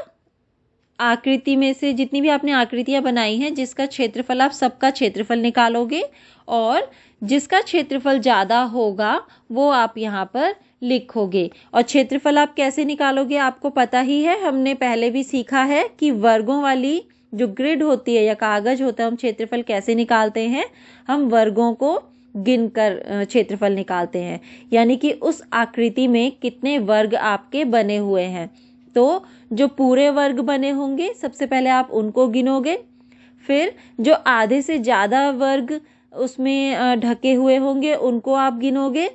आकृति में से जितनी भी आपने आकृतियां बनाई हैं जिसका क्षेत्रफल आप सबका क्षेत्रफल निकालोगे और जिसका क्षेत्रफल ज़्यादा होगा वो आप यहाँ पर लिखोगे। और क्षेत्रफल आप कैसे निकालोगे आपको पता ही है, हमने पहले भी सीखा है कि वर्गों वाली जो ग्रिड होती है या कागज होता है हम क्षेत्रफल कैसे निकालते हैं, हम वर्गों को गिनकर क्षेत्रफल निकालते हैं। यानी कि उस आकृति में कितने वर्ग आपके बने हुए हैं। तो जो पूरे वर्ग बने होंगे सबसे पहले आप उनको गिनोगे, फिर जो आधे से ज़्यादा वर्ग उसमें ढके हुए होंगे उनको आप गिनोगे।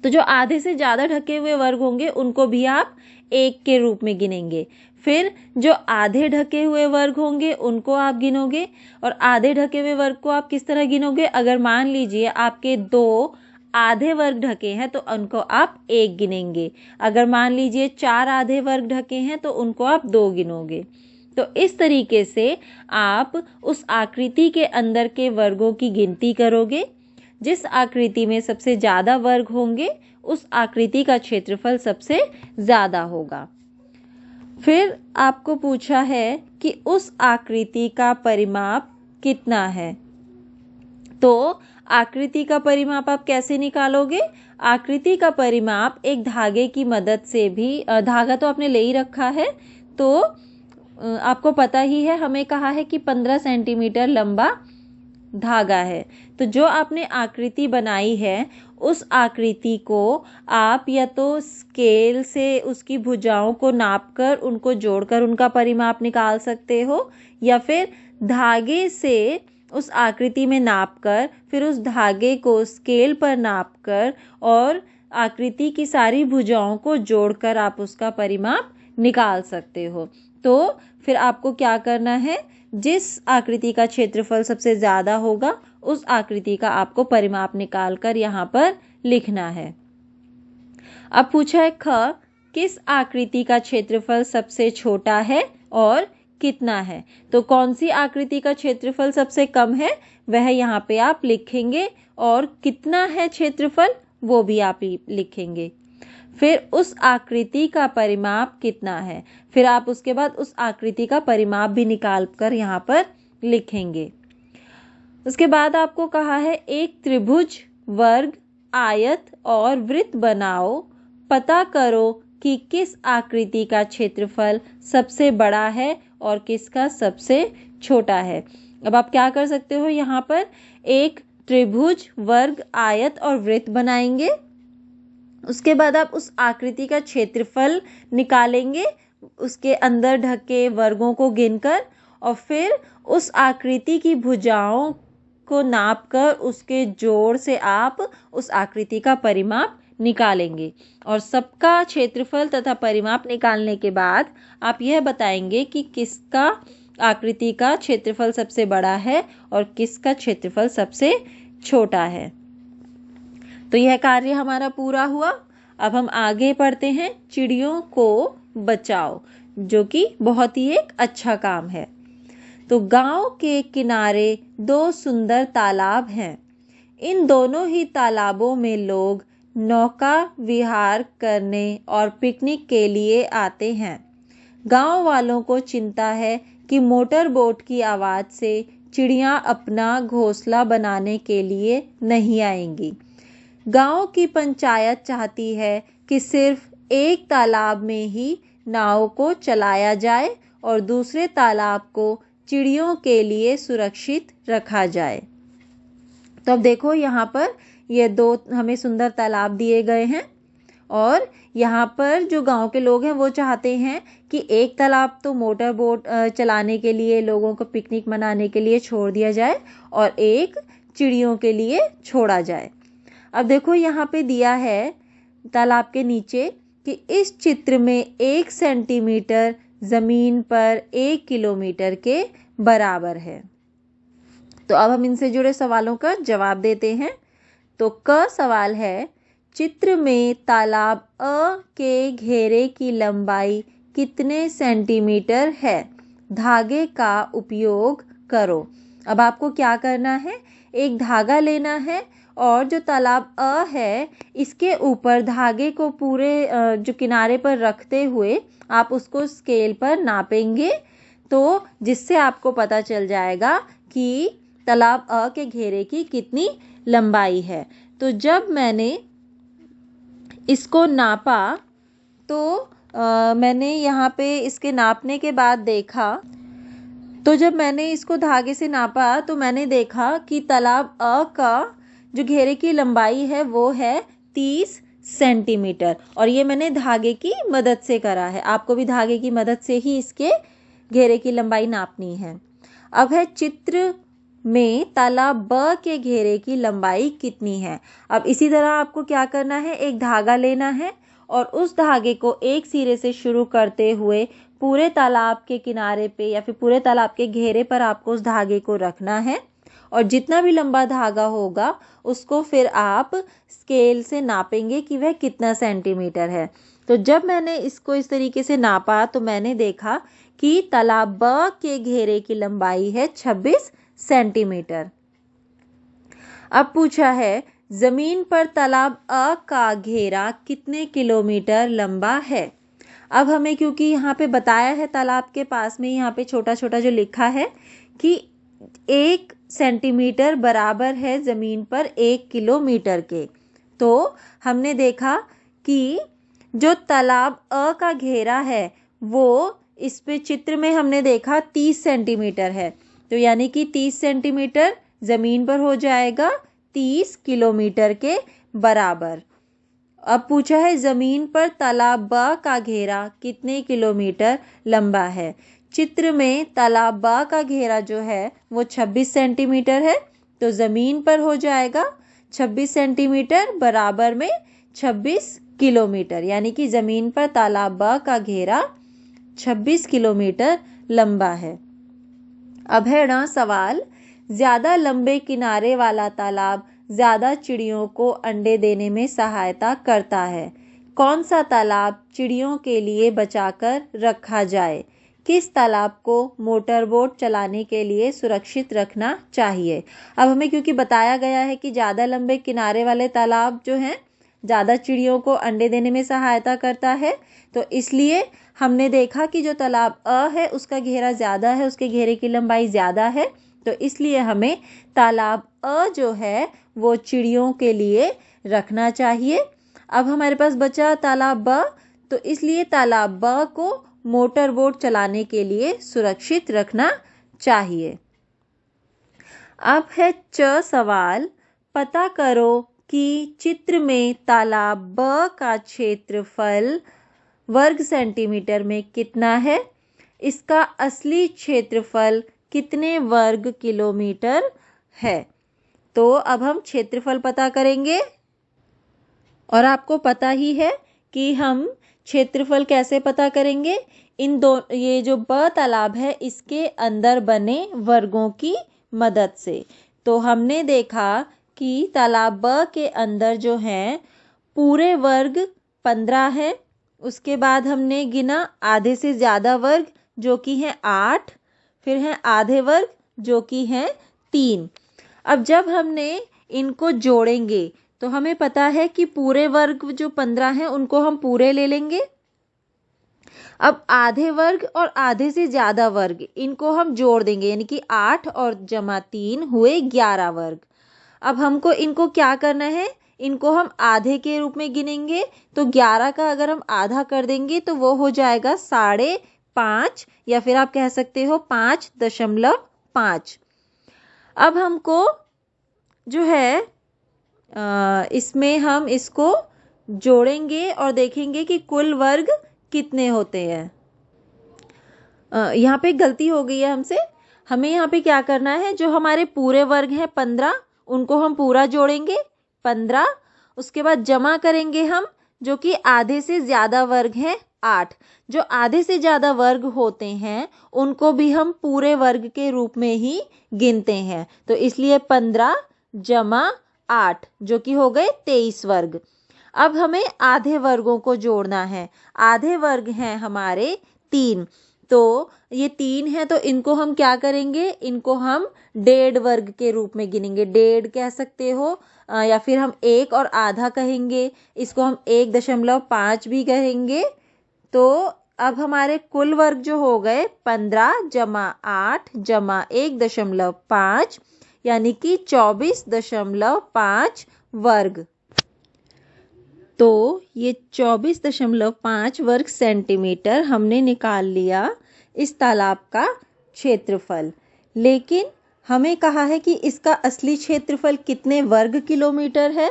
तो जो आधे से ज़्यादा ढके हुए वर्ग होंगे उनको भी आप 1 के रूप में गिनेंगे। फिर जो आधे ढके हुए वर्ग होंगे उनको आप गिनोगे, और आधे ढके हुए वर्ग को आप किस तरह गिनोगे, अगर मान लीजिए आपके 2 आधे वर्ग ढके हैं तो उनको आप 1 गिनेंगे, अगर मान लीजिए 4 आधे वर्ग ढके हैं तो उनको आप 2 गिनोगे। तो इस तरीके से आप उस आकृति के अंदर के वर्गों की गिनती करोगे। जिस आकृति में सबसे ज़्यादा वर्ग होंगे उस आकृति का क्षेत्रफल सबसे ज़्यादा होगा। फिर आपको पूछा है कि उस आकृति का परिमाप कितना है। तो आकृति का परिमाप आप कैसे निकालोगे? आकृति का परिमाप एक धागे की मदद से भी, धागा तो आपने ले ही रखा है तो आपको पता ही है, हमें कहा है कि 15 सेंटीमीटर लंबा धागा है। तो जो आपने आकृति बनाई है उस आकृति को आप या तो स्केल से उसकी भुजाओं को नापकर उनको जोड़कर उनका परिमाप निकाल सकते हो, या फिर धागे से उस आकृति में नापकर फिर उस धागे को स्केल पर नापकर और आकृति की सारी भुजाओं को जोड़कर आप उसका परिमाप निकाल सकते हो। तो फिर आपको क्या करना है, जिस आकृति का क्षेत्रफल सबसे ज़्यादा होगा उस आकृति का आपको परिमाप निकालकर यहाँ पर लिखना है। अब पूछा है ख, किस आकृति का क्षेत्रफल सबसे छोटा है और कितना है। तो कौन सी आकृति का क्षेत्रफल सबसे कम है वह यहाँ पे आप लिखेंगे, और कितना है क्षेत्रफल वो भी आप लिखेंगे। फिर उस आकृति का परिमाप कितना है, फिर आप उसके बाद उस आकृति का परिमाप भी निकाल कर यहाँ पर लिखेंगे। उसके बाद आपको कहा है एक त्रिभुज, वर्ग, आयत और वृत्त बनाओ, पता करो कि किस आकृति का क्षेत्रफल सबसे बड़ा है और किसका सबसे छोटा है। अब आप क्या कर सकते हो, यहाँ पर एक त्रिभुज, वर्ग, आयत और वृत्त बनाएंगे। उसके बाद आप उस आकृति का क्षेत्रफल निकालेंगे उसके अंदर ढके वर्गों को गिनकर, और फिर उस आकृति की भुजाओं को नापकर उसके जोड़ से आप उस आकृति का परिमाप निकालेंगे। और सबका क्षेत्रफल तथा परिमाप निकालने के बाद आप यह बताएंगे कि किसका आकृति का क्षेत्रफल सबसे बड़ा है और किसका क्षेत्रफल सबसे छोटा है। तो यह कार्य हमारा पूरा हुआ। अब हम आगे पढ़ते हैं चिड़ियों को बचाओ, जो कि बहुत ही एक अच्छा काम है। तो गांव के किनारे 2 सुंदर तालाब हैं। इन दोनों ही तालाबों में लोग नौका विहार करने और पिकनिक के लिए आते हैं। गांव वालों को चिंता है कि मोटर बोट की आवाज़ से चिड़ियां अपना घोंसला बनाने के लिए नहीं आएंगी। गांव की पंचायत चाहती है कि सिर्फ एक तालाब में ही नाव को चलाया जाए और दूसरे तालाब को चिड़ियों के लिए सुरक्षित रखा जाए। तो अब देखो यहाँ पर ये 2 हमें सुंदर तालाब दिए गए हैं, और यहाँ पर जो गांव के लोग हैं वो चाहते हैं कि एक तालाब तो मोटर बोट चलाने के लिए, लोगों को पिकनिक मनाने के लिए छोड़ दिया जाए और एक चिड़ियों के लिए छोड़ा जाए। अब देखो यहाँ पे दिया है तालाब के नीचे कि इस चित्र में 1 सेंटीमीटर जमीन पर 1 किलोमीटर के बराबर है। तो अब हम इनसे जुड़े सवालों का जवाब देते हैं। तो क सवाल है, चित्र में तालाब अ के घेरे की लंबाई कितने सेंटीमीटर है, धागे का उपयोग करो। अब आपको क्या करना है, एक धागा लेना है और जो तालाब अ है इसके ऊपर धागे को पूरे जो किनारे पर रखते हुए आप उसको स्केल पर नापेंगे, तो जिससे आपको पता चल जाएगा कि तालाब अ के घेरे की कितनी लंबाई है। तो जब मैंने इसको नापा तो मैंने यहाँ पे इसके नापने के बाद देखा, तो जब मैंने इसको धागे से नापा तो मैंने देखा कि तालाब अ का जो घेरे की लंबाई है वो है 30 सेंटीमीटर। और ये मैंने धागे की मदद से करा है, आपको भी धागे की मदद से ही इसके घेरे की लंबाई नापनी है। अब है चित्र में तालाब ब के घेरे की लंबाई कितनी है। अब इसी तरह आपको क्या करना है, एक धागा लेना है और उस धागे को एक सिरे से शुरू करते हुए पूरे तालाब के किनारे पे या फिर पूरे तालाब के घेरे पर आपको उस धागे को रखना है और जितना भी लंबा धागा होगा उसको फिर आप स्केल से नापेंगे कि वह कितना सेंटीमीटर है। तो जब मैंने इसको इस तरीके से नापा तो मैंने देखा कि तालाब ब के घेरे की लंबाई है 26 सेंटीमीटर। अब पूछा है जमीन पर तालाब अ का घेरा कितने किलोमीटर लंबा है। अब हमें क्योंकि यहाँ पे बताया है तालाब के पास में, यहाँ पे छोटा छोटा जो लिखा है कि 1 सेंटीमीटर बराबर है जमीन पर 1 किलोमीटर के, तो हमने देखा कि जो तालाब अ का घेरा है वो इस पे चित्र में हमने देखा 30 सेंटीमीटर है, तो यानी कि 30 सेंटीमीटर जमीन पर हो जाएगा 30 किलोमीटर के बराबर। अब पूछा है जमीन पर तालाब ब का घेरा कितने किलोमीटर लंबा है। चित्र में तालाब ब का घेरा जो है वो 26 सेंटीमीटर है, तो जमीन पर हो जाएगा 26 सेंटीमीटर बराबर में 26 किलोमीटर, यानी कि जमीन पर तालाब ब का घेरा 26 किलोमीटर लंबा है। अब है ना सवाल, ज्यादा लंबे किनारे वाला तालाब ज्यादा चिड़ियों को अंडे देने में सहायता करता है। कौन सा तालाब चिड़ियों के लिए बचाकर रखा जाए। किस तालाब को मोटर बोट चलाने के लिए सुरक्षित रखना चाहिए। अब हमें क्योंकि बताया गया है कि ज़्यादा लंबे किनारे वाले तालाब जो हैं ज़्यादा चिड़ियों को अंडे देने में सहायता करता है, तो इसलिए हमने देखा कि जो तालाब अ है उसका घेरा ज़्यादा है, उसके घेरे की लंबाई ज़्यादा है, तो इसलिए हमें तालाब अ जो है वो चिड़ियों के लिए रखना चाहिए। अब हमारे पास बचा तालाब ब, तो इसलिए तालाब ब को मोटर बोट चलाने के लिए सुरक्षित रखना चाहिए। अब है च सवाल, पता करो कि चित्र में तालाब ब का क्षेत्रफल वर्ग सेंटीमीटर में कितना है। इसका असली क्षेत्रफल कितने वर्ग किलोमीटर है। तो अब हम क्षेत्रफल पता करेंगे और आपको पता ही है कि हम क्षेत्रफल कैसे पता करेंगे। ये जो ब तालाब है इसके अंदर बने वर्गों की मदद से। तो हमने देखा कि तालाब ब के अंदर जो है पूरे वर्ग 15 है, उसके बाद हमने गिना आधे से ज़्यादा वर्ग जो कि हैं 8, फिर हैं आधे वर्ग जो कि हैं 3। अब जब हमने इनको जोड़ेंगे तो हमें पता है कि पूरे वर्ग जो 15 हैं उनको हम पूरे ले लेंगे। अब आधे वर्ग और आधे से ज़्यादा वर्ग इनको हम जोड़ देंगे, यानी कि 8 और जमा 3 हुए 11 वर्ग। अब हमको इनको क्या करना है, इनको हम आधे के रूप में गिनेंगे, तो 11 का अगर हम आधा कर देंगे तो वो हो जाएगा 5.5 या फिर आप कह सकते हो 5.5। अब हमको जो है इसमें हम इसको जोड़ेंगे और देखेंगे कि कुल वर्ग कितने होते हैं। यहाँ पे गलती हो गई है हमसे, हमें यहाँ पे क्या करना है, जो हमारे पूरे वर्ग हैं 15 उनको हम पूरा जोड़ेंगे 15, उसके बाद जमा करेंगे हम जो कि आधे से ज़्यादा वर्ग हैं 8। जो आधे से ज़्यादा वर्ग होते हैं उनको भी हम पूरे वर्ग के रूप में ही गिनते हैं, तो इसलिए 15 जमा 8 जो कि हो गए 23 वर्ग। अब हमें आधे वर्गों को जोड़ना है, आधे वर्ग हैं हमारे 3, तो ये 3 है तो इनको हम क्या करेंगे, इनको हम 1.5 वर्ग के रूप में गिनेंगे, 1.5 कह सकते हो या फिर हम 1 और आधा कहेंगे, इसको हम 1.5 भी कहेंगे। तो अब हमारे कुल वर्ग जो हो गए 15 जमा 8 जमा 1.5 यानी कि 24.5 वर्ग। तो ये 24.5 वर्ग सेंटीमीटर हमने निकाल लिया इस तालाब का क्षेत्रफल। लेकिन हमें कहा है कि इसका असली क्षेत्रफल कितने वर्ग किलोमीटर है,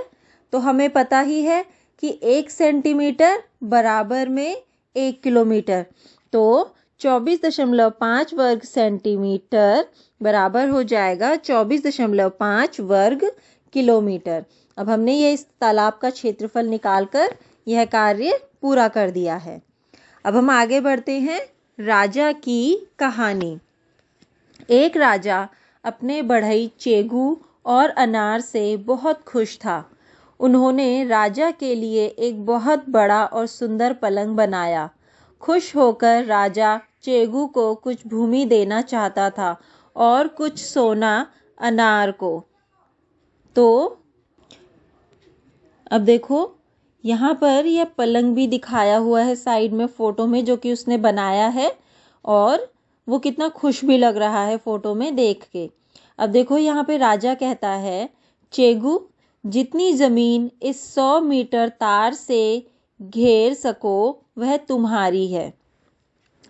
तो हमें पता ही है कि 1 सेंटीमीटर बराबर में 1 किलोमीटर, तो 24.5 वर्ग सेंटीमीटर बराबर हो जाएगा 24.5 वर्ग किलोमीटर। अब हमने ये इस तालाब का क्षेत्रफल निकालकर यह कार्य पूरा कर दिया है। अब हम आगे बढ़ते हैं। राजा की कहानी। एक राजा अपने बढ़ई चेगू और अनार से बहुत खुश था। उन्होंने राजा के लिए एक बहुत बड़ा और सुंदर पलंग बनाया। खुश होकर राजा चेगू को कुछ भूमि देना चाहता था और कुछ सोना अनार को। तो अब देखो यहाँ पर यह पलंग भी दिखाया हुआ है साइड में फोटो में, जो कि उसने बनाया है और वो कितना खुश भी लग रहा है फोटो में देख के। अब देखो यहाँ पे राजा कहता है, चेगू जितनी जमीन इस 100 मीटर तार से घेर सको वह तुम्हारी है।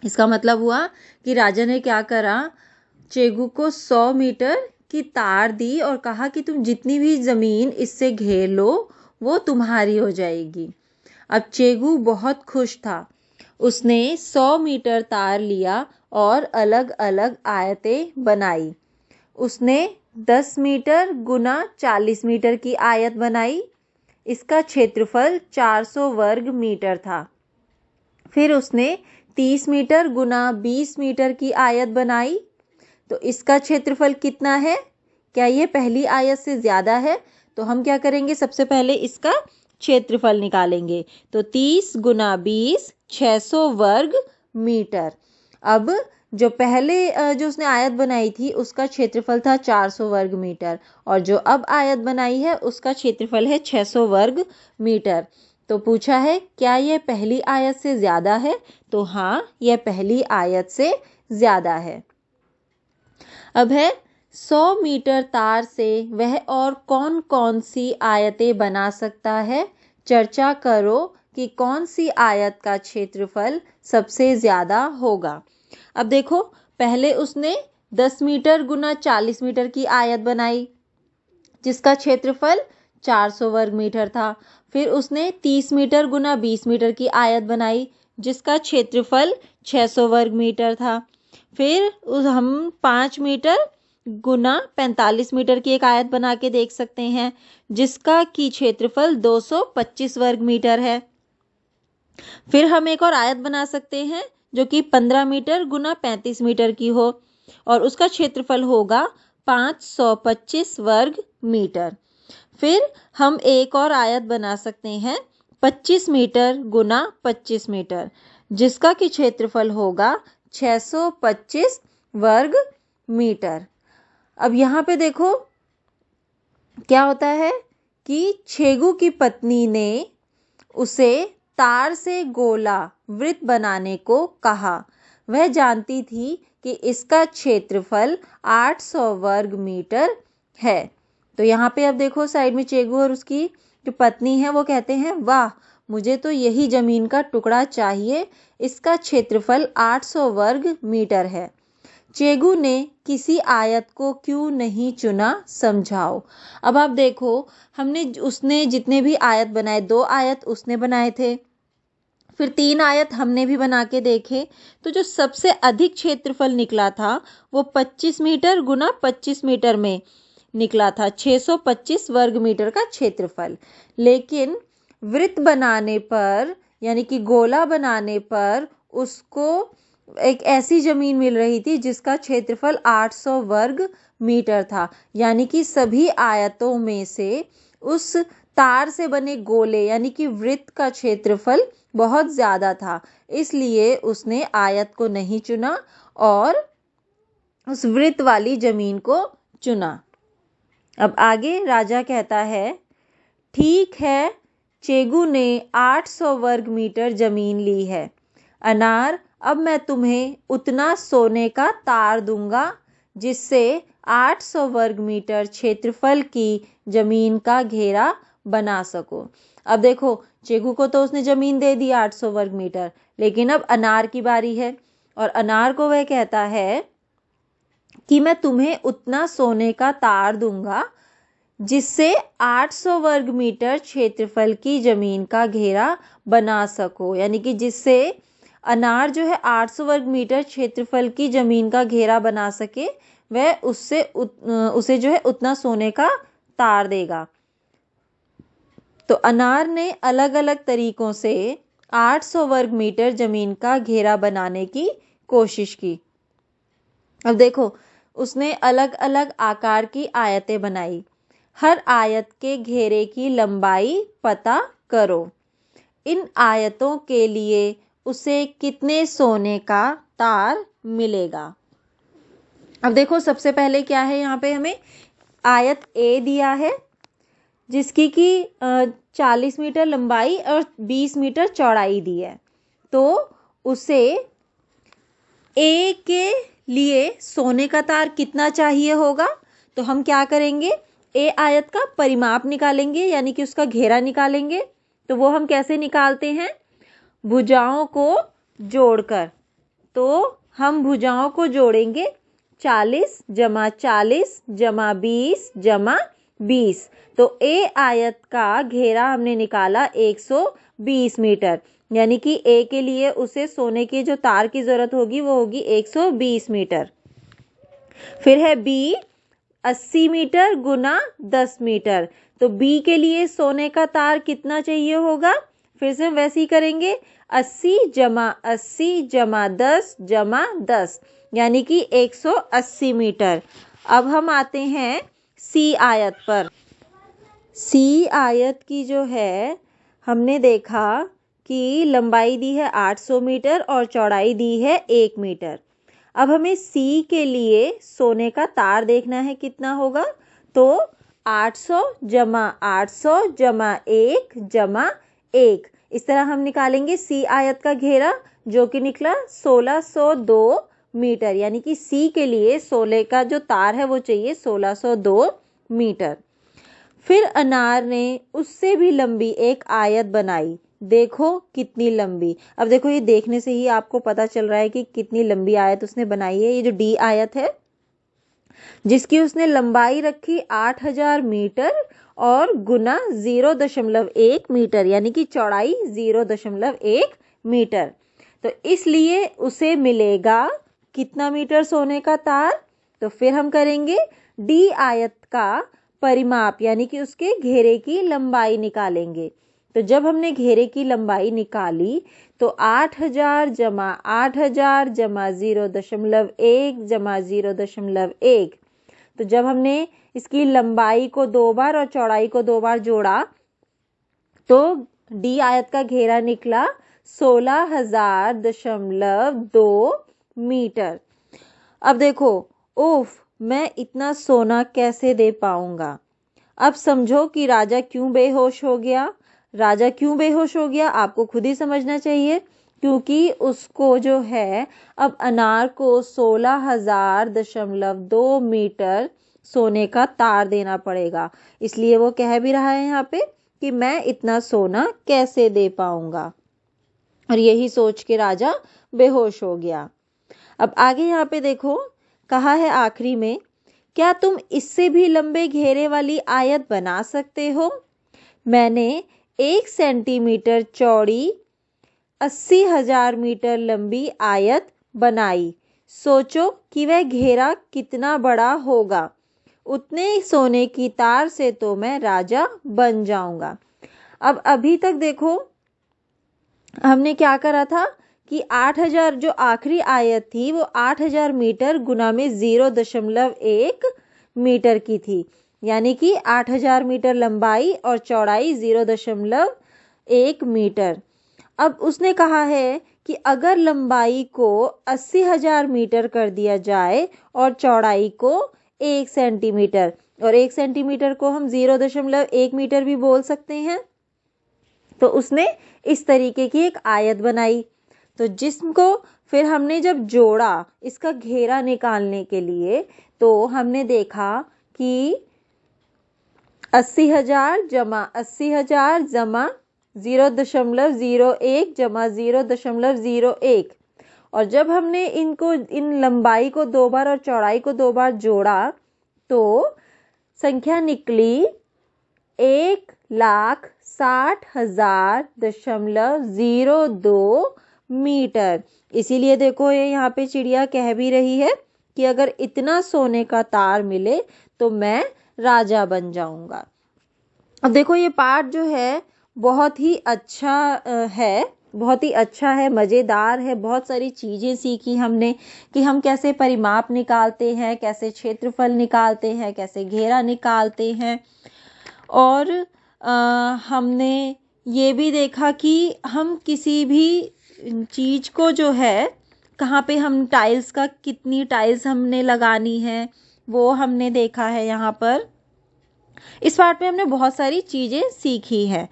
इसका मतलब हुआ कि राजा ने क्या करा, चेगू को 100 मीटर की तार दी और कहा कि तुम जितनी भी जमीन इससे घेर लो वो तुम्हारी हो जाएगी। अब चेगू बहुत खुश था। उसने 100 मीटर तार लिया और अलग अलग आयतें बनाई। उसने 10 मीटर गुना 40 मीटर की आयत बनाई। इसका क्षेत्रफल 400 वर्ग मीटर था। फिर उसने 30 मीटर गुना 20 मीटर की आयत बनाई। तो इसका क्षेत्रफल कितना है? क्या ये पहली आयत से ज़्यादा है? तो हम क्या करेंगे, सबसे पहले इसका क्षेत्रफल निकालेंगे। तो 30 गुना 20 600 वर्ग मीटर। अब जो पहले जो उसने आयत बनाई थी उसका क्षेत्रफल था 400 वर्ग मीटर और जो अब आयत बनाई है उसका क्षेत्रफल है 600 वर्ग मीटर। तो पूछा है क्या यह पहली आयत से ज़्यादा है? तो हाँ, यह पहली आयत से ज़्यादा है। अब है 100 मीटर तार से वह और कौन कौन सी आयतें बना सकता है? चर्चा करो कि कौन सी आयत का क्षेत्रफल सबसे ज़्यादा होगा। अब देखो पहले उसने 10 मीटर गुना 40 मीटर की आयत बनाई जिसका क्षेत्रफल 400 वर्ग मीटर था। फिर उसने 30 मीटर गुना 20 मीटर की आयत बनाई जिसका क्षेत्रफल 600 वर्ग मीटर था। फिर हम 5 मीटर गुना 45 मीटर की एक आयत बना के देख सकते हैं जिसका की क्षेत्रफल 225 वर्ग मीटर है। फिर हम एक और आयत बना सकते हैं जो कि 15 मीटर गुना 35 मीटर की हो और उसका क्षेत्रफल होगा 525 वर्ग मीटर। फिर हम एक और आयत बना सकते हैं 25 मीटर गुना 25 मीटर जिसका की क्षेत्रफल होगा 625 वर्ग मीटर। अब यहाँ पे देखो क्या होता है कि छेगू की पत्नी ने उसे तार से गोला वृत्त बनाने को कहा। वह जानती थी कि इसका क्षेत्रफल 800 वर्ग मीटर है। तो यहाँ पे अब देखो साइड में चेगू और उसकी जो पत्नी है वो कहते हैं, वाह मुझे तो यही जमीन का टुकड़ा चाहिए, इसका क्षेत्रफल 800 वर्ग मीटर है। चेगू ने किसी आयत को क्यों नहीं चुना, समझाओ। अब आप देखो उसने जितने भी आयत बनाए, 2 आयत उसने बनाए थे, फिर 3 आयत हमने भी बना के देखे। तो जो सबसे अधिक क्षेत्रफल निकला था वो 25 मीटर गुना 25 मीटर में निकला था, 625 वर्ग मीटर का क्षेत्रफल। लेकिन वृत्त बनाने पर यानी कि गोला बनाने पर उसको एक ऐसी जमीन मिल रही थी जिसका क्षेत्रफल 800 वर्ग मीटर था। यानी कि सभी आयतों में से उस तार से बने गोले यानी कि वृत्त का क्षेत्रफल बहुत ज़्यादा था, इसलिए उसने आयत को नहीं चुना और उस वृत्त वाली जमीन को चुना। अब आगे राजा कहता है, ठीक है चेगू ने 800 वर्ग मीटर जमीन ली है। अनार, अब मैं तुम्हें उतना सोने का तार दूंगा जिससे 800 वर्ग मीटर क्षेत्रफल की जमीन का घेरा बना सको। अब देखो चेगू को तो उसने जमीन दे दी 800 वर्ग मीटर, लेकिन अब अनार की बारी है और अनार को वह कहता है कि मैं तुम्हें उतना सोने का तार दूंगा जिससे 800 वर्ग मीटर क्षेत्रफल की जमीन का घेरा बना सको। यानी कि जिससे अनार जो है 800 वर्ग मीटर क्षेत्रफल की जमीन का घेरा बना सके, वह उसे जो है उतना सोने का तार देगा। तो अनार ने अलग अलग तरीकों से 800 वर्ग मीटर जमीन का घेरा बनाने की कोशिश की। अब देखो, उसने अलग अलग आकार की आयतें बनाई। हर आयत के घेरे की लंबाई पता करो। इन आयतों के लिए उसे कितने सोने का तार मिलेगा। अब देखो, सबसे पहले क्या है, यहाँ पे हमें आयत ए दिया है जिसकी कि 40 मीटर लंबाई और 20 मीटर चौड़ाई दी है। तो उसे ए के लिए सोने का तार कितना चाहिए होगा। तो हम क्या करेंगे, ए आयत का परिमाप निकालेंगे, यानी कि उसका घेरा निकालेंगे। तो वो हम कैसे निकालते हैं, भुजाओं को जोड़कर। तो हम भुजाओं को जोड़ेंगे 40 जमा 40 जमा 20 जमा 20। तो ए आयत का घेरा हमने निकाला 120 मीटर, यानी कि ए के लिए उसे सोने के जो तार की जरूरत होगी वो होगी 120 मीटर। फिर है बी 80 मीटर गुना 10 मीटर। तो बी के लिए सोने का तार कितना चाहिए होगा, फिर से हम वैसे ही करेंगे 80 जमा 80 जमा 10 जमा 10, यानी कि 180 मीटर। अब हम आते हैं सी आयत पर। सी आयत की जो है, हमने देखा कि लंबाई दी है 800 मीटर और चौड़ाई दी है 1 मीटर। अब हमें सी के लिए सोने का तार देखना है कितना होगा। तो 800 जमा 800 जमा 1 जमा 1, इस तरह हम निकालेंगे सी आयत का घेरा, जो कि निकला 1602 मीटर। यानी कि सी के लिए सोने का जो तार है वो चाहिए 1602 मीटर। फिर अनार ने उससे भी लंबी एक आयत बनाई। देखो कितनी लंबी। अब देखो, ये देखने से ही आपको पता चल रहा है कि कितनी लंबी आयत उसने बनाई है। ये जो डी आयत है, जिसकी उसने लंबाई रखी 8000 मीटर और गुना 0.1 मीटर, यानी कि चौड़ाई 0.1 मीटर। तो इसलिए उसे मिलेगा कितना मीटर सोने का तार। तो फिर हम करेंगे डी आयत का परिमाप, यानी कि उसके घेरे की लंबाई निकालेंगे। तो जब हमने घेरे की लंबाई निकाली तो 8000 जमा 8000 जमा 0.1 जमा 0.1। तो जब हमने इसकी लंबाई को 2 बार और चौड़ाई को 2 बार जोड़ा तो डी आयत का घेरा निकला 16,000.2 मीटर। अब देखो, उफ, मैं इतना सोना कैसे दे पाऊंगा। अब समझो कि राजा क्यों बेहोश हो गया। राजा क्यों बेहोश हो गया आपको खुद ही समझना चाहिए, क्योंकि उसको जो है अब अनार को 16,000.2 मीटर सोने का तार देना पड़ेगा। इसलिए वो कह भी रहा है यहाँ पे कि मैं इतना सोना कैसे दे पाऊंगा। और यही सोच के राजा बेहोश हो गया। अब आगे यहाँ पे देखो, कहा है आखिरी में, क्या तुम इससे भी लंबे घेरे वाली आयत बना सकते हो। मैंने 1 सेंटीमीटर चौड़ी 80,000 मीटर लंबी आयत बनाई। सोचो कि वह घेरा कितना बड़ा होगा। उतने सोने की तार से तो मैं राजा बन जाऊंगा। अब अभी तक देखो, हमने क्या करा था कि 8000 जो आखिरी आयत थी वो 8000 मीटर गुना में 0.1 मीटर की थी, यानी कि 8000 मीटर लंबाई और चौड़ाई 0.1 मीटर। अब उसने कहा है कि अगर लंबाई को 80,000 मीटर कर दिया जाए और चौड़ाई को 1 सेंटीमीटर, और 1 सेंटीमीटर को हम 0.1 मीटर भी बोल सकते हैं, तो उसने इस तरीके की एक आयत बनाई। तो जिसको फिर हमने जब जोड़ा इसका घेरा निकालने के लिए, तो हमने देखा कि 80,000 जमा 80,000 जमा 0.01 जमा 0.01, और जब हमने इन लंबाई को 2 बार और चौड़ाई को 2 बार जोड़ा तो संख्या निकली 1,60,000.02 मीटर। इसीलिए देखो ये यहाँ पे चिड़िया कह भी रही है कि अगर इतना सोने का तार मिले तो मैं राजा बन जाऊंगा। अब देखो ये पाठ जो है बहुत ही अच्छा है, बहुत ही अच्छा है, मज़ेदार है। बहुत सारी चीज़ें सीखी हमने कि हम कैसे परिमाप निकालते हैं, कैसे क्षेत्रफल निकालते हैं, कैसे घेरा निकालते हैं। और हमने ये भी देखा कि हम किसी भी चीज़ को जो है कहाँ पे हम टाइल्स का कितनी टाइल्स हमने लगानी है वो हमने देखा है यहाँ पर। इस पार्ट में हमने बहुत सारी चीज़ें सीखी हैं,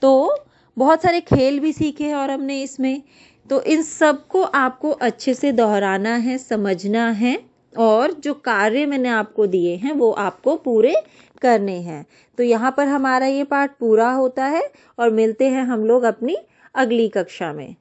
तो बहुत सारे खेल भी सीखे हैं और हमने इसमें, तो इन सब को आपको अच्छे से दोहराना है, समझना है और जो कार्य मैंने आपको दिए हैं वो आपको पूरे करने हैं। तो यहाँ पर हमारा ये पाठ पूरा होता है और मिलते हैं हम लोग अपनी अगली कक्षा में।